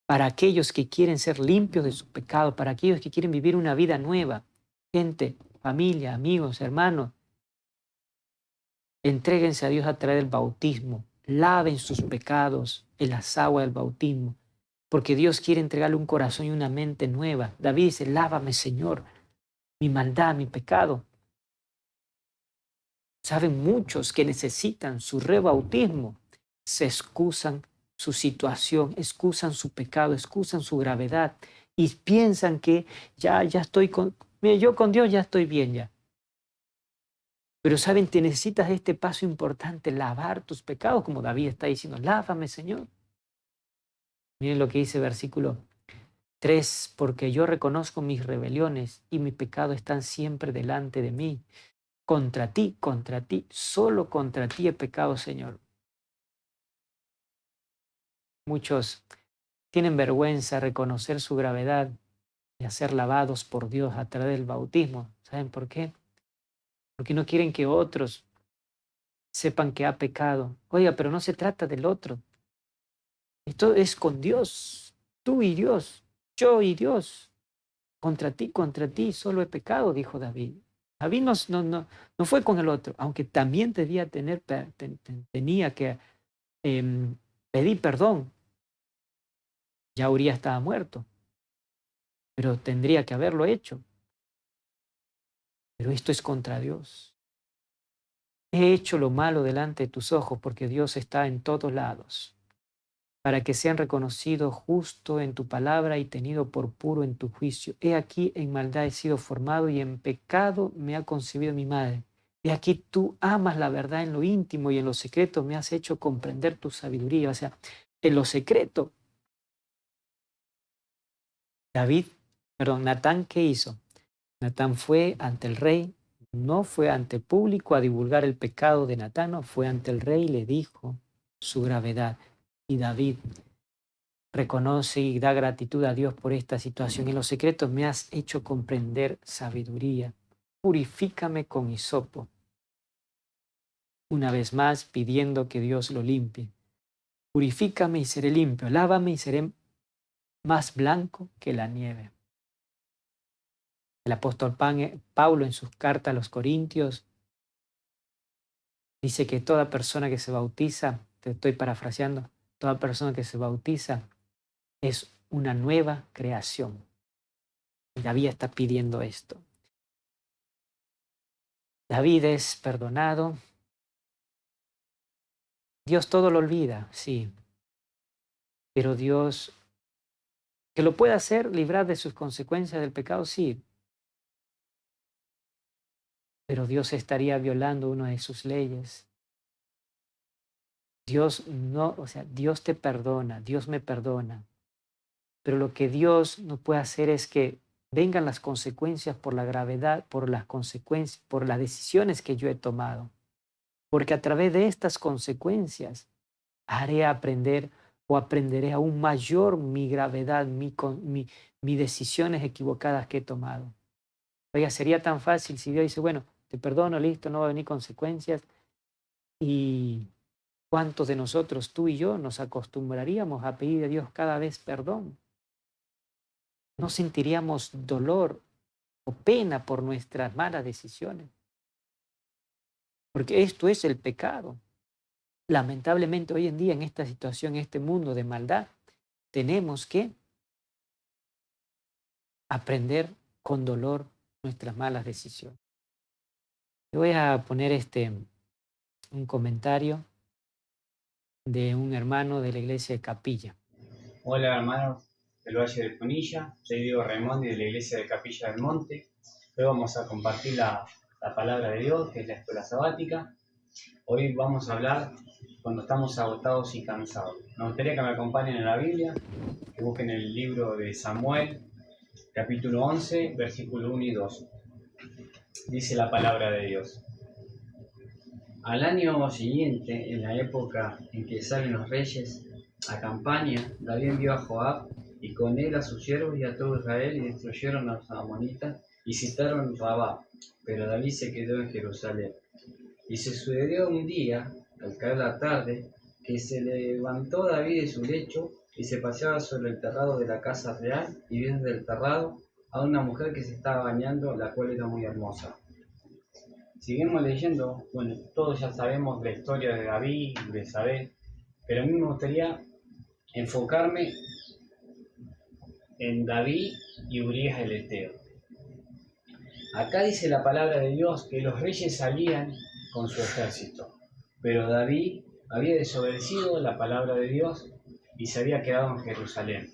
para aquellos que quieren ser limpios de su pecado, para aquellos que quieren vivir una vida nueva. Gente, familia, amigos, hermanos, entréguense a Dios a través del bautismo. Laven sus pecados en las aguas del bautismo, porque Dios quiere entregarle un corazón y una mente nueva. David dice, lávame, Señor, mi maldad, mi pecado. Saben muchos que necesitan su rebautismo, se excusan su situación, excusan su pecado, excusan su gravedad y piensan que ya estoy mira, yo con Dios ya estoy bien ya. Pero saben, te necesitas este paso importante, lavar tus pecados, como David está diciendo, lávame, Señor. Miren lo que dice versículo 3, porque yo reconozco mis rebeliones y mi pecado están siempre delante de mí. Contra ti, solo contra ti he pecado, Señor. Muchos tienen vergüenza de reconocer su gravedad y a ser lavados por Dios a través del bautismo. ¿Saben por qué? Porque no quieren que otros sepan que ha pecado. Oiga, pero no se trata del otro. Esto es con Dios, tú y Dios, yo y Dios. Contra ti, solo he pecado, dijo David. David no fue con el otro, aunque también tenía que pedir perdón. Ya Urías estaba muerto, pero tendría que haberlo hecho. Pero esto es contra Dios. He hecho lo malo delante de tus ojos porque Dios está en todos lados, para que sean reconocidos justo en tu palabra y tenido por puro en tu juicio. He aquí en maldad he sido formado y en pecado me ha concebido mi madre. He aquí tú amas la verdad en lo íntimo y en lo secreto me has hecho comprender tu sabiduría. O sea, en lo secreto, Natán, ¿qué hizo? Natán fue ante el rey, no fue ante el público a divulgar el pecado de Natán, no, fue ante el rey y le dijo su gravedad. Y David reconoce y da gratitud a Dios por esta situación. En los secretos me has hecho comprender sabiduría. Purifícame con hisopo. Una vez más pidiendo que Dios lo limpie. Purifícame y seré limpio. Lávame y seré más blanco que la nieve. El apóstol Pablo en sus cartas a los Corintios dice que toda persona que se bautiza, te estoy parafraseando, toda persona que se bautiza es una nueva creación. Y David está pidiendo esto. David es perdonado. Dios todo lo olvida, sí. Pero Dios, que lo puede hacer, librar de sus consecuencias del pecado, sí. Pero Dios estaría violando una de sus leyes. Dios no, o sea, Dios te perdona, Dios me perdona. Pero lo que Dios no puede hacer es que vengan las consecuencias por la gravedad, por las consecuencias, por las decisiones que yo he tomado. Porque a través de estas consecuencias haré aprender o aprenderé aún mayor mi gravedad, mis decisiones equivocadas que he tomado. Oiga, sería tan fácil si Dios dice, bueno, te perdono, listo, no va a venir consecuencias. Y ¿cuántos de nosotros, tú y yo, nos acostumbraríamos a pedir a Dios cada vez perdón? No sentiríamos dolor o pena por nuestras malas decisiones. Porque esto es el pecado. Lamentablemente hoy en día en esta situación, en este mundo de maldad, tenemos que aprender con dolor nuestras malas decisiones. Te voy a poner un comentario de un hermano de la iglesia de Capilla. Hola hermanos del Valle de Punilla, soy Diego Raimondi de la iglesia de Capilla del Monte. Hoy vamos a compartir la palabra de Dios, que es la escuela sabática. Hoy vamos a hablar cuando estamos agotados y cansados. Me gustaría que me acompañen en la Biblia, que busquen el libro de Samuel, capítulo 11, versículo 1 y 2. Dice la palabra de Dios. Al año siguiente, en la época en que salen los reyes a campaña, David envió a Joab y con él a sus siervos y a todo Israel y destruyeron a los amonitas y citaron Rabá, pero David se quedó en Jerusalén. Y se sucedió un día, al caer la tarde, que se levantó David de su lecho y se paseaba sobre el terrado de la casa real y vio desde el terrado a una mujer que se estaba bañando, la cual era muy hermosa. Seguimos leyendo, bueno, todos ya sabemos la historia de David y de Isabel, pero a mí me gustaría enfocarme en David y Urías el Heteo. Acá dice la palabra de Dios que los reyes salían con su ejército, pero David había desobedecido la palabra de Dios y se había quedado en Jerusalén.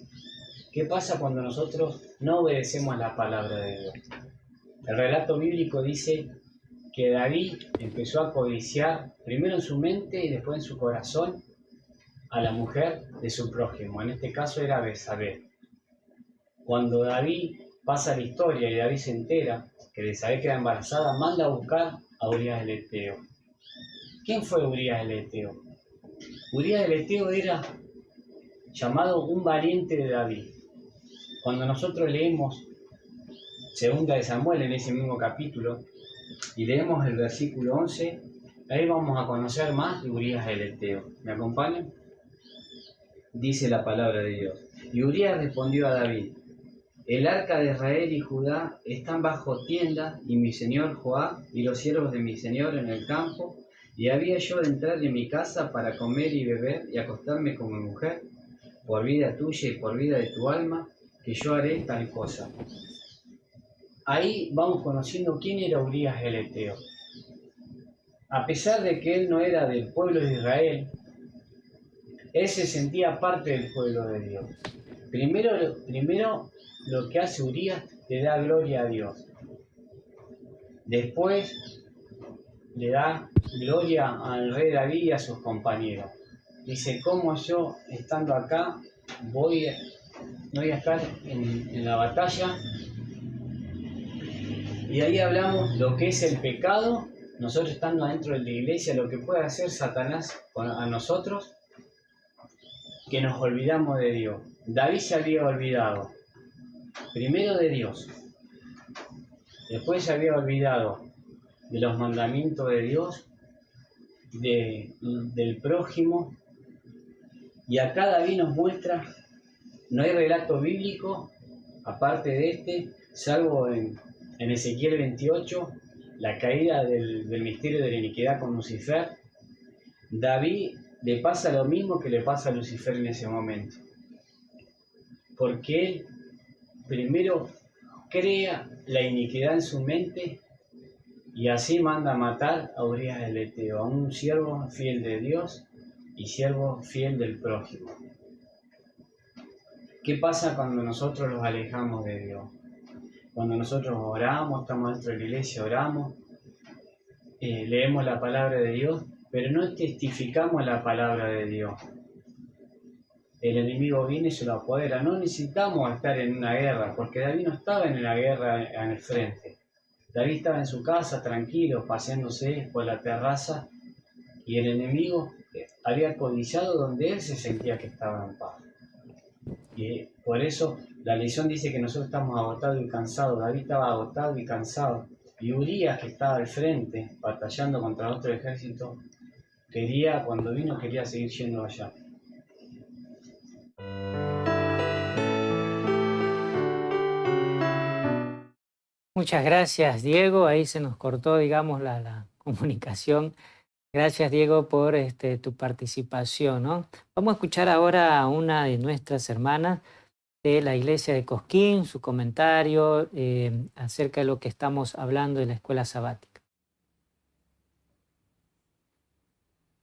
¿Qué pasa cuando nosotros no obedecemos la palabra de Dios? El relato bíblico dice que David empezó a codiciar, primero en su mente y después en su corazón, a la mujer de su prójimo. En este caso era Betsabé. Cuando David pasa la historia y David se entera que Betsabé queda embarazada, manda a buscar a Urías el Heteo. ¿Quién fue Urías el Heteo? Urías el Heteo era llamado un valiente de David. Cuando nosotros leemos Segunda de Samuel en ese mismo capítulo y leemos el versículo 11, ahí vamos a conocer más de Urías el Heteo. ¿Me acompañan? Dice la palabra de Dios. Y Urías respondió a David: el arca de Israel y Judá están bajo tienda, y mi señor Joab y los siervos de mi señor en el campo, y había yo de entrar en mi casa para comer y beber y acostarme con mi mujer, por vida tuya y por vida de tu alma, que yo haré tal cosa. Ahí vamos conociendo quién era Urías el Heteo. A pesar de que él no era del pueblo de Israel, él se sentía parte del pueblo de Dios. Primero lo que hace Urías, le da gloria a Dios. Después le da gloria al rey David y a sus compañeros. Dice, ¿cómo yo, estando acá, voy a estar en la batalla? Y ahí hablamos lo que es el pecado, nosotros estando dentro de la iglesia, lo que puede hacer Satanás a nosotros, que nos olvidamos de Dios. David se había olvidado, primero de Dios, después se había olvidado de los mandamientos de Dios, del prójimo, y acá David nos muestra, no hay relato bíblico, aparte de salvo en Ezequiel 28, la caída del misterio de la iniquidad con Lucifer. David le pasa lo mismo que le pasa a Lucifer en ese momento, porque él primero crea la iniquidad en su mente y así manda a matar a Urías el Heteo, a un siervo fiel de Dios y siervo fiel del prójimo. ¿Qué pasa cuando nosotros los alejamos de Dios? Cuando nosotros oramos, estamos dentro de la iglesia, oramos, leemos la palabra de Dios, pero no testificamos la palabra de Dios. El enemigo viene y se lo apodera. No necesitamos estar en una guerra, porque David no estaba en la guerra en el frente. David estaba en su casa, tranquilo, paseándose por la terraza, y el enemigo había codiciado donde él se sentía que estaba en paz. Y por eso la lección dice que nosotros estamos agotados y cansados. David estaba agotado y cansado. Y Urías, que estaba al frente, batallando contra otro ejército, cuando vino, quería seguir yendo allá. Muchas gracias, Diego. Ahí se nos cortó, digamos, la comunicación Gracias, Diego, por tu participación, ¿no? Vamos a escuchar ahora a una de nuestras hermanas de la iglesia de Cosquín, su comentario acerca de lo que estamos hablando de la escuela sabática.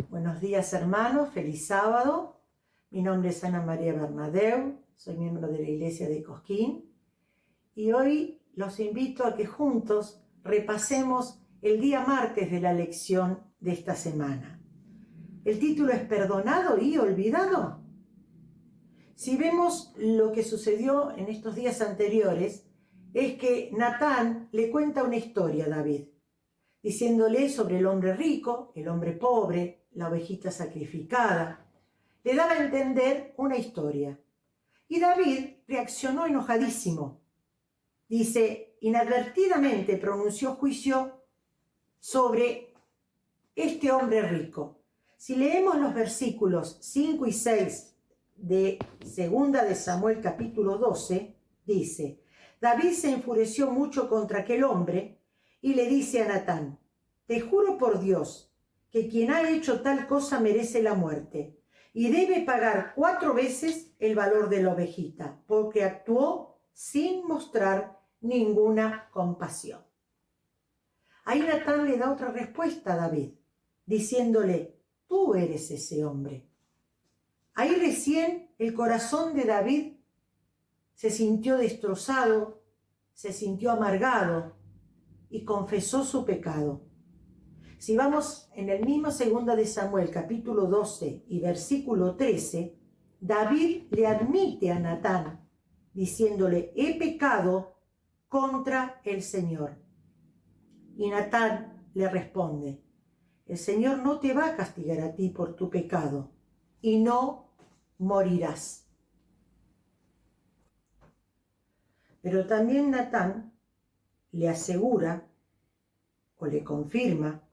Buenos días, hermanos, feliz sábado. Mi nombre es Ana María Bernadeu, soy miembro de la iglesia de Cosquín y hoy los invito a que juntos repasemos el día martes de la lección de esta semana. El título es ¿Perdonado y olvidado? Si vemos lo que sucedió en estos días anteriores, es que Natán le cuenta una historia a David, diciéndole sobre el hombre rico, el hombre pobre, la ovejita sacrificada. Le daba a entender una historia. Y David reaccionó enojadísimo. Dice, inadvertidamente pronunció juicio sobre este hombre rico. Si leemos los versículos 5 y 6 de 2 de Samuel capítulo 12, dice, David se enfureció mucho contra aquel hombre y le dice a Natán, te juro por Dios que quien ha hecho tal cosa merece la muerte y debe pagar 4 veces el valor de la ovejita, porque actuó sin mostrar ninguna compasión. Ahí Natán le da otra respuesta a David, diciéndole, tú eres ese hombre. Ahí recién el corazón de David se sintió destrozado, se sintió amargado y confesó su pecado. Si vamos en el mismo 2 de Samuel, capítulo 12 y versículo 13, David le admite a Natán, diciéndole, he pecado contra el Señor. Y Natán le responde, el Señor no te va a castigar a ti por tu pecado, y no morirás. Pero también Natán le asegura o le confirma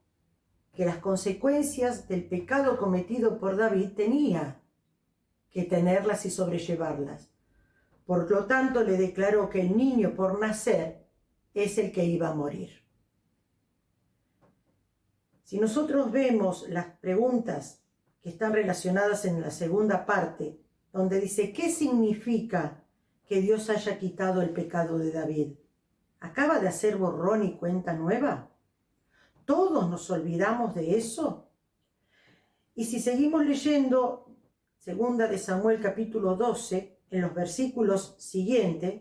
que las consecuencias del pecado cometido por David tenía que tenerlas y sobrellevarlas. Por lo tanto, le declaró que el niño por nacer es el que iba a morir. Si nosotros vemos las preguntas que están relacionadas en la segunda parte, donde dice, ¿qué significa que Dios haya quitado el pecado de David? ¿Acaba de hacer borrón y cuenta nueva? ¿Todos nos olvidamos de eso? Y si seguimos leyendo 2 de Samuel capítulo 12, en los versículos siguientes,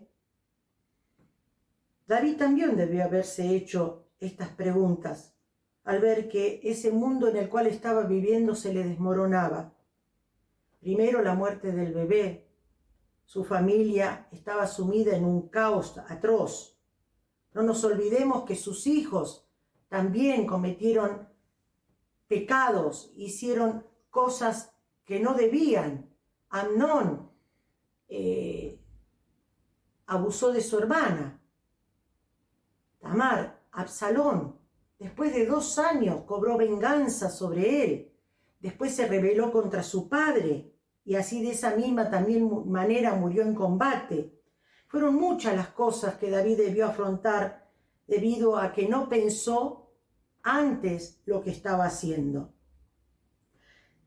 David también debió haberse hecho estas preguntas al ver que ese mundo en el cual estaba viviendo se le desmoronaba. Primero la muerte del bebé, su familia estaba sumida en un caos atroz. No nos olvidemos que sus hijos también cometieron pecados, hicieron cosas que no debían. Amnón abusó de su hermana. Tamar, Absalón, después de 2 años cobró venganza sobre él. Después se rebeló contra su padre y así de esa misma también manera murió en combate. Fueron muchas las cosas que David debió afrontar debido a que no pensó antes lo que estaba haciendo.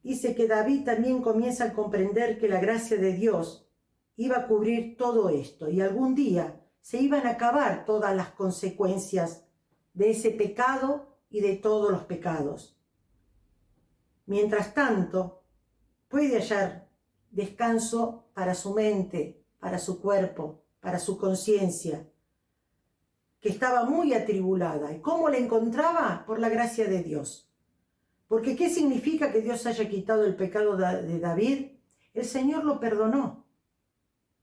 Dice que David también comienza a comprender que la gracia de Dios iba a cubrir todo esto y algún día se iban a acabar todas las consecuencias de ese pecado y de todos los pecados. Mientras tanto, puede hallar descanso para su mente, para su cuerpo, para su conciencia, que estaba muy atribulada. ¿Y cómo la encontraba? Por la gracia de Dios. Porque ¿qué significa que Dios haya quitado el pecado de David? El Señor lo perdonó.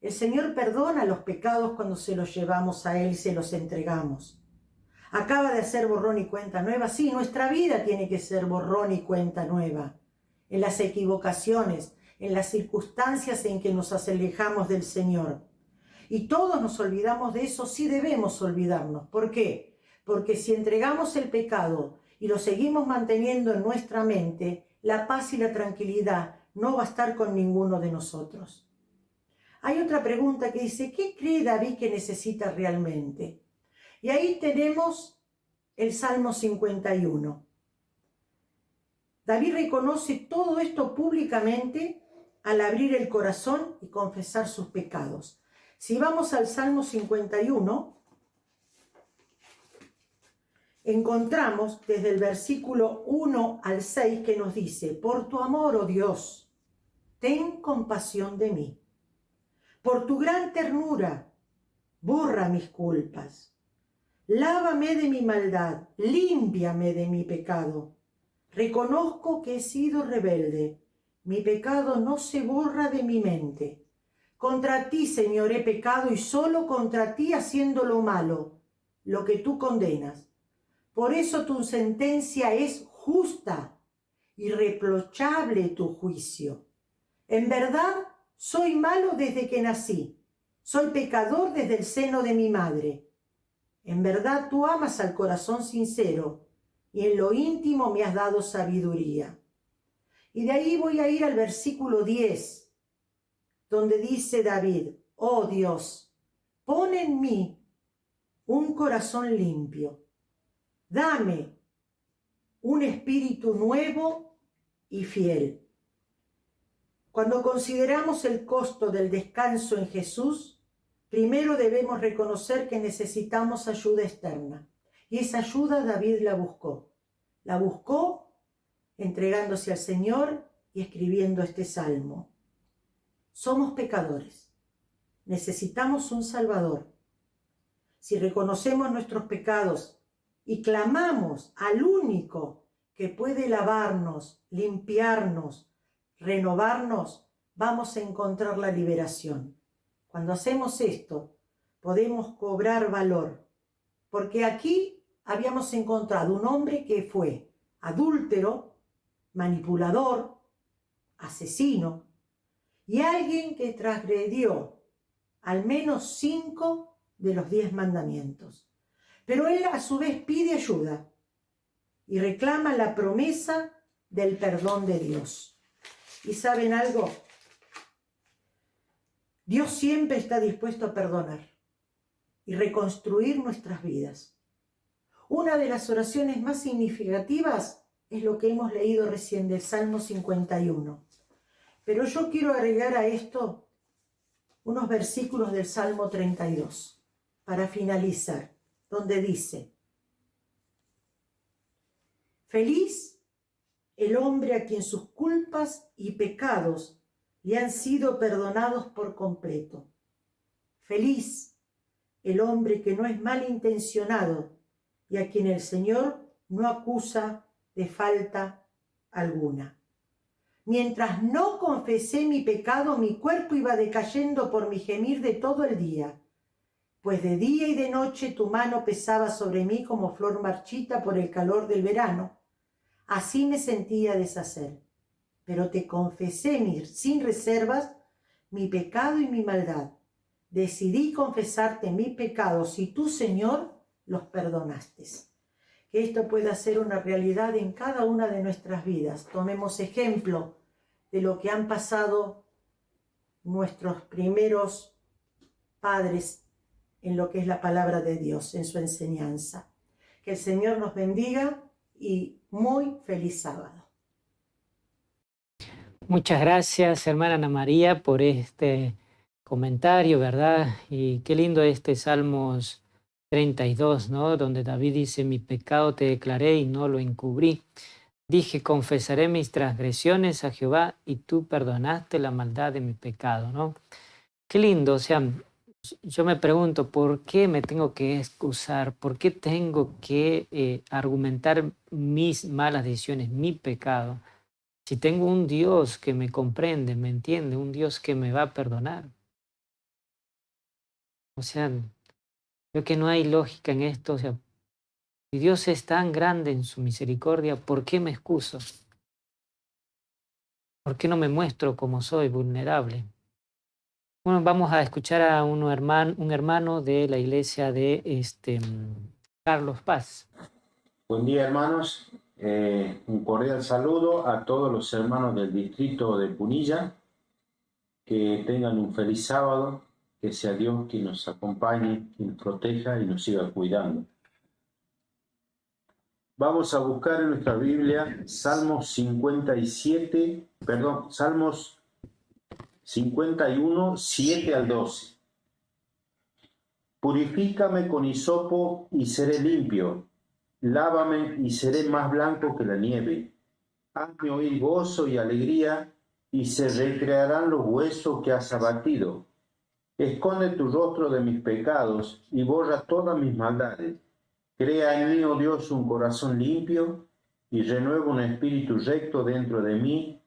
El Señor perdona los pecados cuando se los llevamos a Él y se los entregamos. Acaba de hacer borrón y cuenta nueva. Sí, nuestra vida tiene que ser borrón y cuenta nueva. En las equivocaciones, en las circunstancias en que nos alejamos del Señor. Y todos nos olvidamos de eso, sí debemos olvidarnos. ¿Por qué? Porque si entregamos el pecado y lo seguimos manteniendo en nuestra mente, la paz y la tranquilidad no va a estar con ninguno de nosotros. Hay otra pregunta que dice, ¿qué cree David que necesita realmente? Y ahí tenemos el Salmo 51. David reconoce todo esto públicamente al abrir el corazón y confesar sus pecados. Si vamos al Salmo 51, encontramos desde el versículo 1 al 6 que nos dice: por tu amor, oh Dios, ten compasión de mí. Por tu gran ternura, borra mis culpas. Lávame de mi maldad, límpiame de mi pecado. Reconozco que he sido rebelde. Mi pecado no se borra de mi mente. Contra ti, Señor, he pecado, y solo contra ti haciendo lo malo, lo que tú condenas. Por eso tu sentencia es justa, irreprochable tu juicio. En verdad, soy malo desde que nací. Soy pecador desde el seno de mi madre. En verdad tú amas al corazón sincero, y en lo íntimo me has dado sabiduría. Y de ahí voy a ir al versículo 10, donde dice David: oh Dios, pon en mí un corazón limpio. Dame un espíritu nuevo y fiel. Cuando consideramos el costo del descanso en Jesús, primero debemos reconocer que necesitamos ayuda externa. Y esa ayuda David la buscó. La buscó entregándose al Señor y escribiendo este salmo. Somos pecadores. Necesitamos un Salvador. Si reconocemos nuestros pecados y clamamos al único que puede lavarnos, limpiarnos, renovarnos, vamos a encontrar la liberación. Cuando hacemos esto, podemos cobrar valor, porque aquí habíamos encontrado un hombre que fue adúltero, manipulador, asesino, y alguien que transgredió al menos 5 de los 10 mandamientos. Pero él a su vez pide ayuda y reclama la promesa del perdón de Dios. ¿Y saben algo? Dios siempre está dispuesto a perdonar y reconstruir nuestras vidas. Una de las oraciones más significativas es lo que hemos leído recién del Salmo 51. Pero yo quiero agregar a esto unos versículos del Salmo 32 para finalizar, donde dice: feliz el hombre a quien sus culpas y pecados le han sido perdonados por completo. Feliz el hombre que no es malintencionado y a quien el Señor no acusa de falta alguna. Mientras no confesé mi pecado, mi cuerpo iba decayendo por mi gemir de todo el día. Pues de día y de noche tu mano pesaba sobre mí como flor marchita por el calor del verano. Así me sentía deshacer. Pero te confesé sin reservas mi pecado y mi maldad. Decidí confesarte mis pecados y tú, Señor, los perdonaste. Que esto pueda ser una realidad en cada una de nuestras vidas. Tomemos ejemplo de lo que han pasado nuestros primeros padres en lo que es la palabra de Dios, en su enseñanza. Que el Señor nos bendiga y muy feliz sábado. Muchas gracias, hermana Ana María, por este comentario, ¿verdad? Y qué lindo este Salmos 32, ¿no? Donde David dice: mi pecado te declaré y no lo encubrí. Dije: confesaré mis transgresiones a Jehová y tú perdonaste la maldad de mi pecado, ¿no? Qué lindo, o sea, yo me pregunto, ¿por qué me tengo que excusar? ¿Por qué tengo que argumentar mis malas decisiones, mi pecado? Si tengo un Dios que me comprende, me entiende, un Dios que me va a perdonar. O sea, creo que no hay lógica en esto. O sea, si Dios es tan grande en su misericordia, ¿por qué me excuso? ¿Por qué no me muestro como soy, vulnerable? Bueno, vamos a escuchar a un hermano de la iglesia de Carlos Paz. Buen día, hermanos. Un cordial saludo a todos los hermanos del distrito de Punilla. Que tengan un feliz sábado. Que sea Dios quien nos acompañe, quien nos proteja y nos siga cuidando. Vamos a buscar en nuestra Biblia Salmos 51, 7 al 12. Purifícame con hisopo y seré limpio. Lávame y seré más blanco que la nieve. Hazme oír gozo y alegría, y se recrearán los huesos que has abatido. Esconde tu rostro de mis pecados y borra todas mis maldades. Crea en mí, oh Dios, un corazón limpio y renueva un espíritu recto dentro de mí.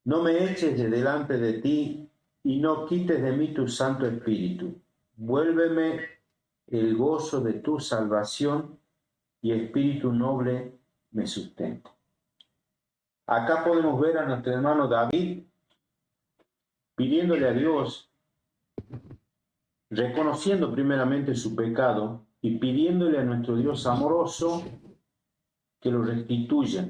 No me eches de delante de ti y no quites de mí tu Santo Espíritu. Vuélveme el gozo de tu salvación y espíritu noble me sustenta. Acá podemos ver a nuestro hermano David pidiéndole a Dios, reconociendo primeramente su pecado y pidiéndole a nuestro Dios amoroso que lo restituya,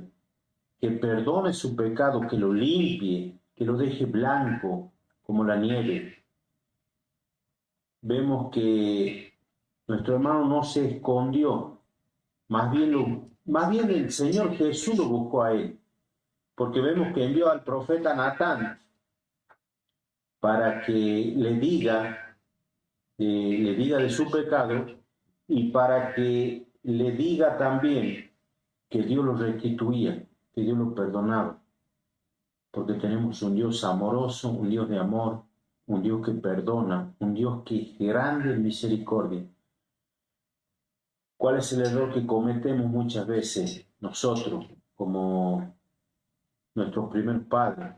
que perdone su pecado, que lo limpie, que lo deje blanco como la nieve. Vemos que nuestro hermano no se escondió, más bien el Señor Jesús lo buscó a él, porque vemos que envió al profeta Natán para que le diga de su pecado y para que le diga también que Dios lo restituía, que Dios lo perdonaba, porque tenemos un Dios amoroso, un Dios de amor, un Dios que perdona, un Dios que es grande en misericordia. ¿Cuál es el error que cometemos muchas veces nosotros, como nuestros primeros padres?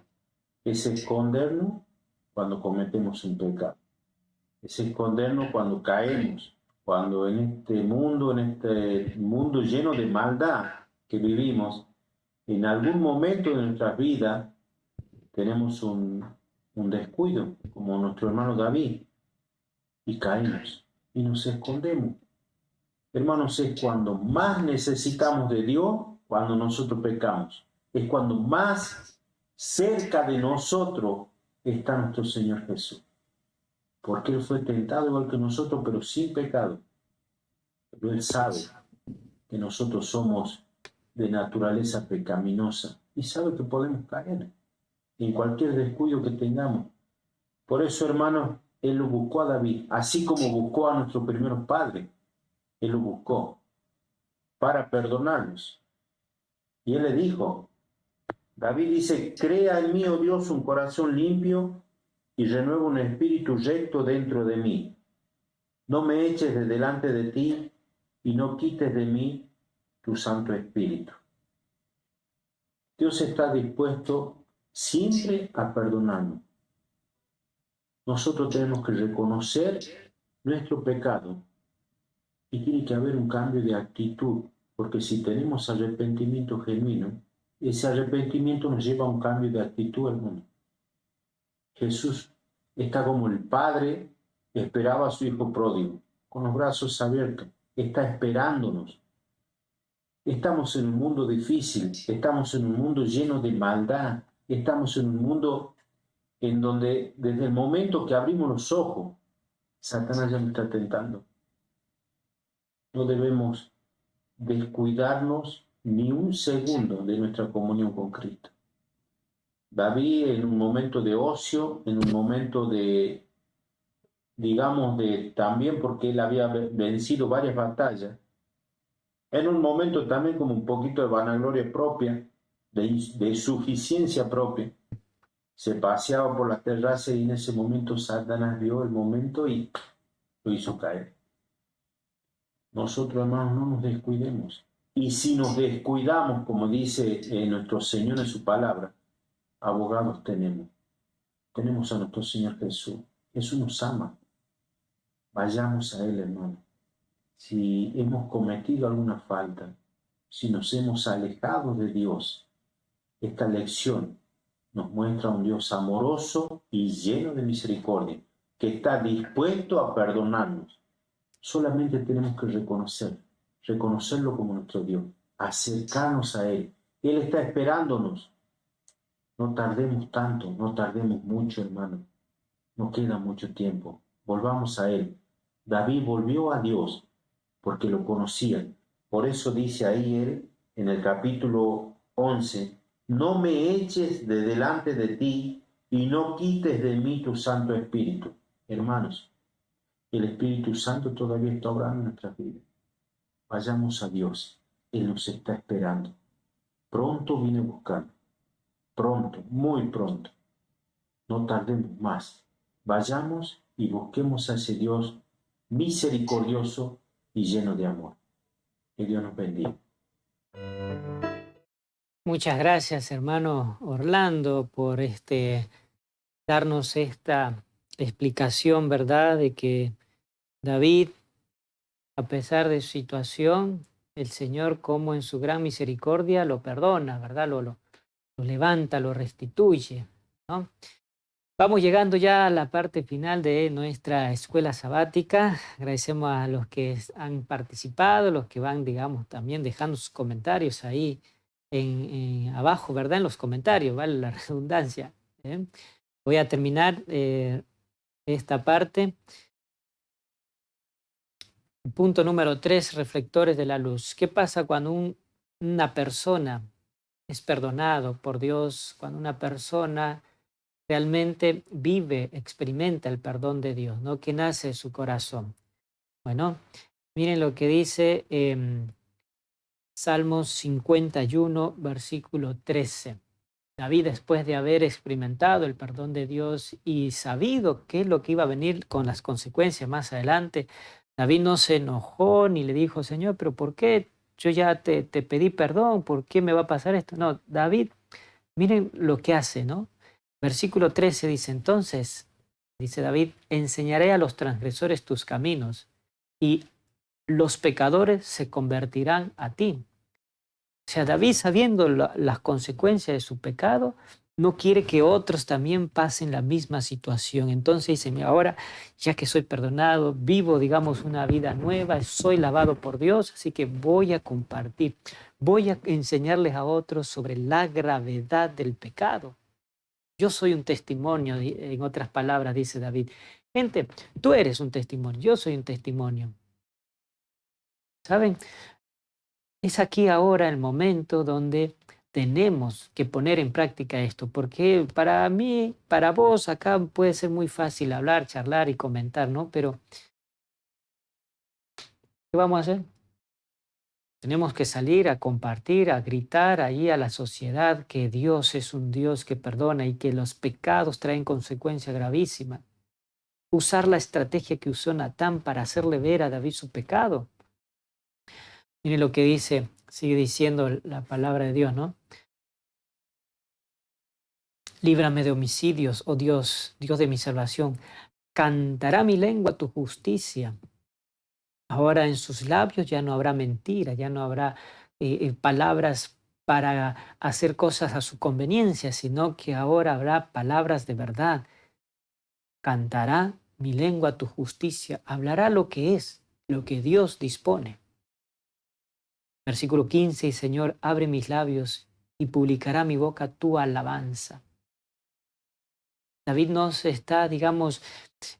Es escondernos cuando cometemos un pecado. Es escondernos cuando caemos, cuando en este mundo lleno de maldad que vivimos, en algún momento de nuestra vida tenemos un descuido, como nuestro hermano David, y caemos y nos escondemos. Hermanos, es cuando más necesitamos de Dios, cuando nosotros pecamos. Es cuando más cerca de nosotros está nuestro Señor Jesús. Porque Él fue tentado igual que nosotros, pero sin pecado. Pero Él sabe que nosotros somos de naturaleza pecaminosa y sabe que podemos caer en cualquier descuido que tengamos. Por eso, hermanos, Él lo buscó a David, así como buscó a nuestros primeros padres. Él lo buscó para perdonarnos. Y Él le dijo, David dice, crea en mí, oh Dios, un corazón limpio y renueva un espíritu recto dentro de mí. No me eches de delante de ti y no quites de mí tu Santo Espíritu. Dios está dispuesto siempre a perdonarnos. Nosotros tenemos que reconocer nuestro pecado y tiene que haber un cambio de actitud, porque si tenemos arrepentimiento genuino, ese arrepentimiento nos lleva a un cambio de actitud, hermano. Jesús está como el Padre esperaba a su Hijo pródigo, con los brazos abiertos, está esperándonos. Estamos en un mundo difícil, estamos en un mundo lleno de maldad, estamos en un mundo en donde desde el momento que abrimos los ojos, Satanás ya nos está tentando. No debemos descuidarnos ni un segundo de nuestra comunión con Cristo. David, en un momento de ocio, en un momento de, también porque él había vencido varias batallas, en un momento también como un poquito de vanagloria propia, de suficiencia propia, se paseaba por las terrazas y en ese momento Satanás vio el momento y lo hizo caer. Nosotros, hermanos, no nos descuidemos. Y si nos descuidamos, como dice nuestro Señor en su palabra, abogados tenemos. Tenemos a nuestro Señor Jesús. Jesús nos ama. Vayamos a Él, hermano. Si hemos cometido alguna falta, si nos hemos alejado de Dios, esta lección nos muestra un Dios amoroso y lleno de misericordia, que está dispuesto a perdonarnos. Solamente tenemos que reconocerlo como nuestro Dios, acercarnos a Él. Él está esperándonos. No tardemos tanto, no tardemos mucho, hermano. No queda mucho tiempo. Volvamos a Él. David volvió a Dios porque lo conocía Por eso dice ahí él, en el capítulo 11, no me eches de delante de ti y no quites de mí tu Santo Espíritu. Hermanos, el Espíritu Santo todavía está obrando en nuestras vidas. Vayamos a Dios, Él nos está esperando. Pronto viene buscando, pronto, muy pronto. No tardemos más. Vayamos y busquemos a ese Dios misericordioso y lleno de amor. Que Dios nos bendiga. Muchas gracias, hermano Orlando, por darnos esta explicación, ¿verdad? De que David, a pesar de su situación, el Señor, como en su gran misericordia, lo perdona, ¿verdad? Lo levanta, lo restituye, ¿no? Vamos llegando ya a la parte final de nuestra escuela sabática. Agradecemos a los que han participado, los que van, digamos, también dejando sus comentarios ahí abajo, ¿verdad? En los comentarios, vale la redundancia. ¿Eh? Voy a terminar esta parte. Punto número 3, reflectores de la luz. ¿Qué pasa cuando una persona es perdonado por Dios? Cuando una persona realmente vive, experimenta el perdón de Dios, ¿no? Que nace de su corazón. Bueno, miren lo que dice Salmos 51, versículo 13. David, después de haber experimentado el perdón de Dios y sabido qué es lo que iba a venir con las consecuencias más adelante, David no se enojó ni le dijo, Señor, pero ¿por qué? Yo ya te pedí perdón, ¿por qué me va a pasar esto? No, David, miren lo que hace, ¿no? Versículo 13 dice, entonces, dice David, enseñaré a los transgresores tus caminos y los pecadores se convertirán a ti. O sea, David, sabiendo las consecuencias de su pecado, no quiere que otros también pasen la misma situación. Entonces dice, mira, ahora ya que soy perdonado, vivo, digamos, una vida nueva, soy lavado por Dios, así que voy a compartir, voy a enseñarles a otros sobre la gravedad del pecado. Yo soy un testimonio, en otras palabras, dice David. Gente, tú eres un testimonio, yo soy un testimonio. ¿Saben? Es aquí ahora el momento donde tenemos que poner en práctica esto, porque para mí, para vos, acá puede ser muy fácil hablar, charlar y comentar, ¿no? Pero, ¿qué vamos a hacer? Tenemos que salir a compartir, a gritar ahí a la sociedad que Dios es un Dios que perdona y que los pecados traen consecuencias gravísimas. Usar la estrategia que usó Natán para hacerle ver a David su pecado. Miren lo que dice, sigue diciendo la palabra de Dios, ¿no? Líbrame de homicidios, oh Dios, Dios de mi salvación. Cantará mi lengua tu justicia. Ahora en sus labios ya no habrá mentira, ya no habrá palabras para hacer cosas a su conveniencia, sino que ahora habrá palabras de verdad. Cantará mi lengua tu justicia, hablará lo que es, lo que Dios dispone. Versículo 15, Señor, abre mis labios y publicará mi boca tu alabanza. David no se está, digamos,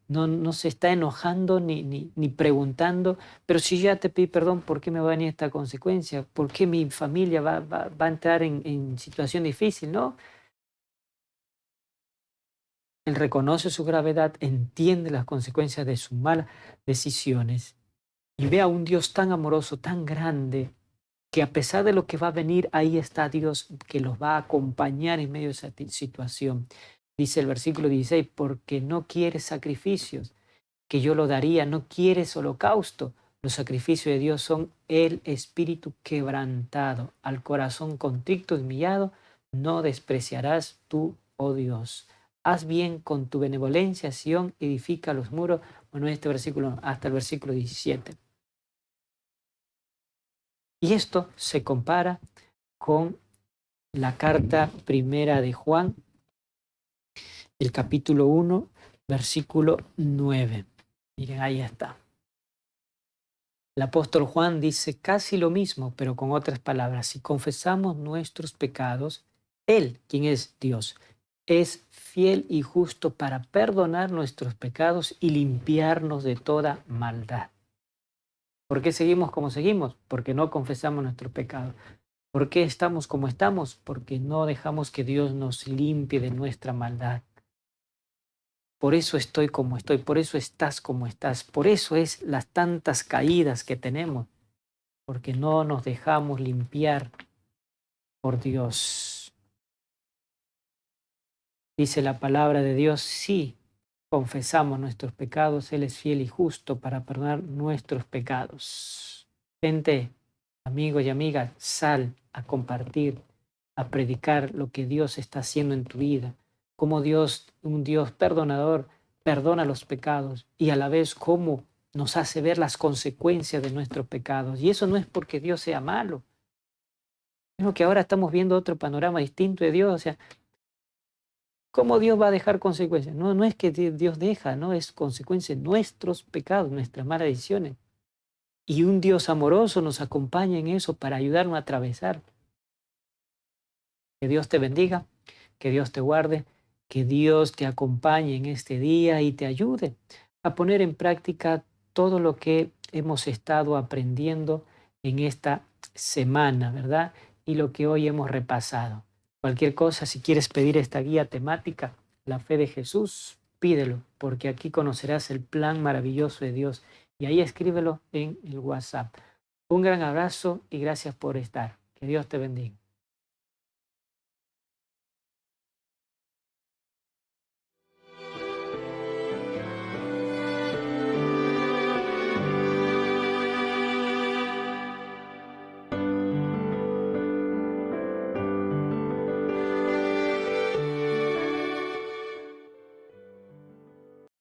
no se está enojando ni preguntando, pero si ya te pedí perdón, ¿por qué me va a venir esta consecuencia? ¿Por qué mi familia va a entrar en situación difícil? No. Él reconoce su gravedad, entiende las consecuencias de sus malas decisiones y ve a un Dios tan amoroso, tan grande, que a pesar de lo que va a venir, ahí está Dios que los va a acompañar en medio de esa situación. Dice el versículo 16, porque no quieres sacrificios, que yo lo daría, no quieres holocausto. Los sacrificios de Dios son el espíritu quebrantado, al corazón contrito y humillado, no despreciarás tú, oh Dios. Haz bien con tu benevolencia, Sión, edifica los muros. Bueno, este versículo, hasta el versículo 17. Y esto se compara con la carta primera de Juan, el capítulo 1, versículo 9. Miren, ahí está. El apóstol Juan dice casi lo mismo, pero con otras palabras. Si confesamos nuestros pecados, Él, quien es Dios, es fiel y justo para perdonar nuestros pecados y limpiarnos de toda maldad. ¿Por qué seguimos como seguimos? Porque no confesamos nuestros pecados. ¿Por qué estamos como estamos? Porque no dejamos que Dios nos limpie de nuestra maldad. Por eso estoy como estoy, por eso estás como estás, por eso es las tantas caídas que tenemos, porque no nos dejamos limpiar por Dios. Dice la palabra de Dios, sí, confesamos nuestros pecados, Él es fiel y justo para perdonar nuestros pecados. Gente, amigos y amigas, sal a compartir, a predicar lo que Dios está haciendo en tu vida, cómo Dios, un Dios perdonador, perdona los pecados y a la vez cómo nos hace ver las consecuencias de nuestros pecados. Y eso no es porque Dios sea malo, sino que ahora estamos viendo otro panorama distinto de Dios. O sea, ¿cómo Dios va a dejar consecuencias? No, no es que Dios deja, no es consecuencia de nuestros pecados, nuestras malas decisiones. Y un Dios amoroso nos acompaña en eso para ayudarnos a atravesar. Que Dios te bendiga, que Dios te guarde, que Dios te acompañe en este día y te ayude a poner en práctica todo lo que hemos estado aprendiendo en esta semana, ¿verdad? Y lo que hoy hemos repasado. Cualquier cosa, si quieres pedir esta guía temática, la fe de Jesús, pídelo, porque aquí conocerás el plan maravilloso de Dios. Y ahí escríbelo en el WhatsApp. Un gran abrazo y gracias por estar. Que Dios te bendiga.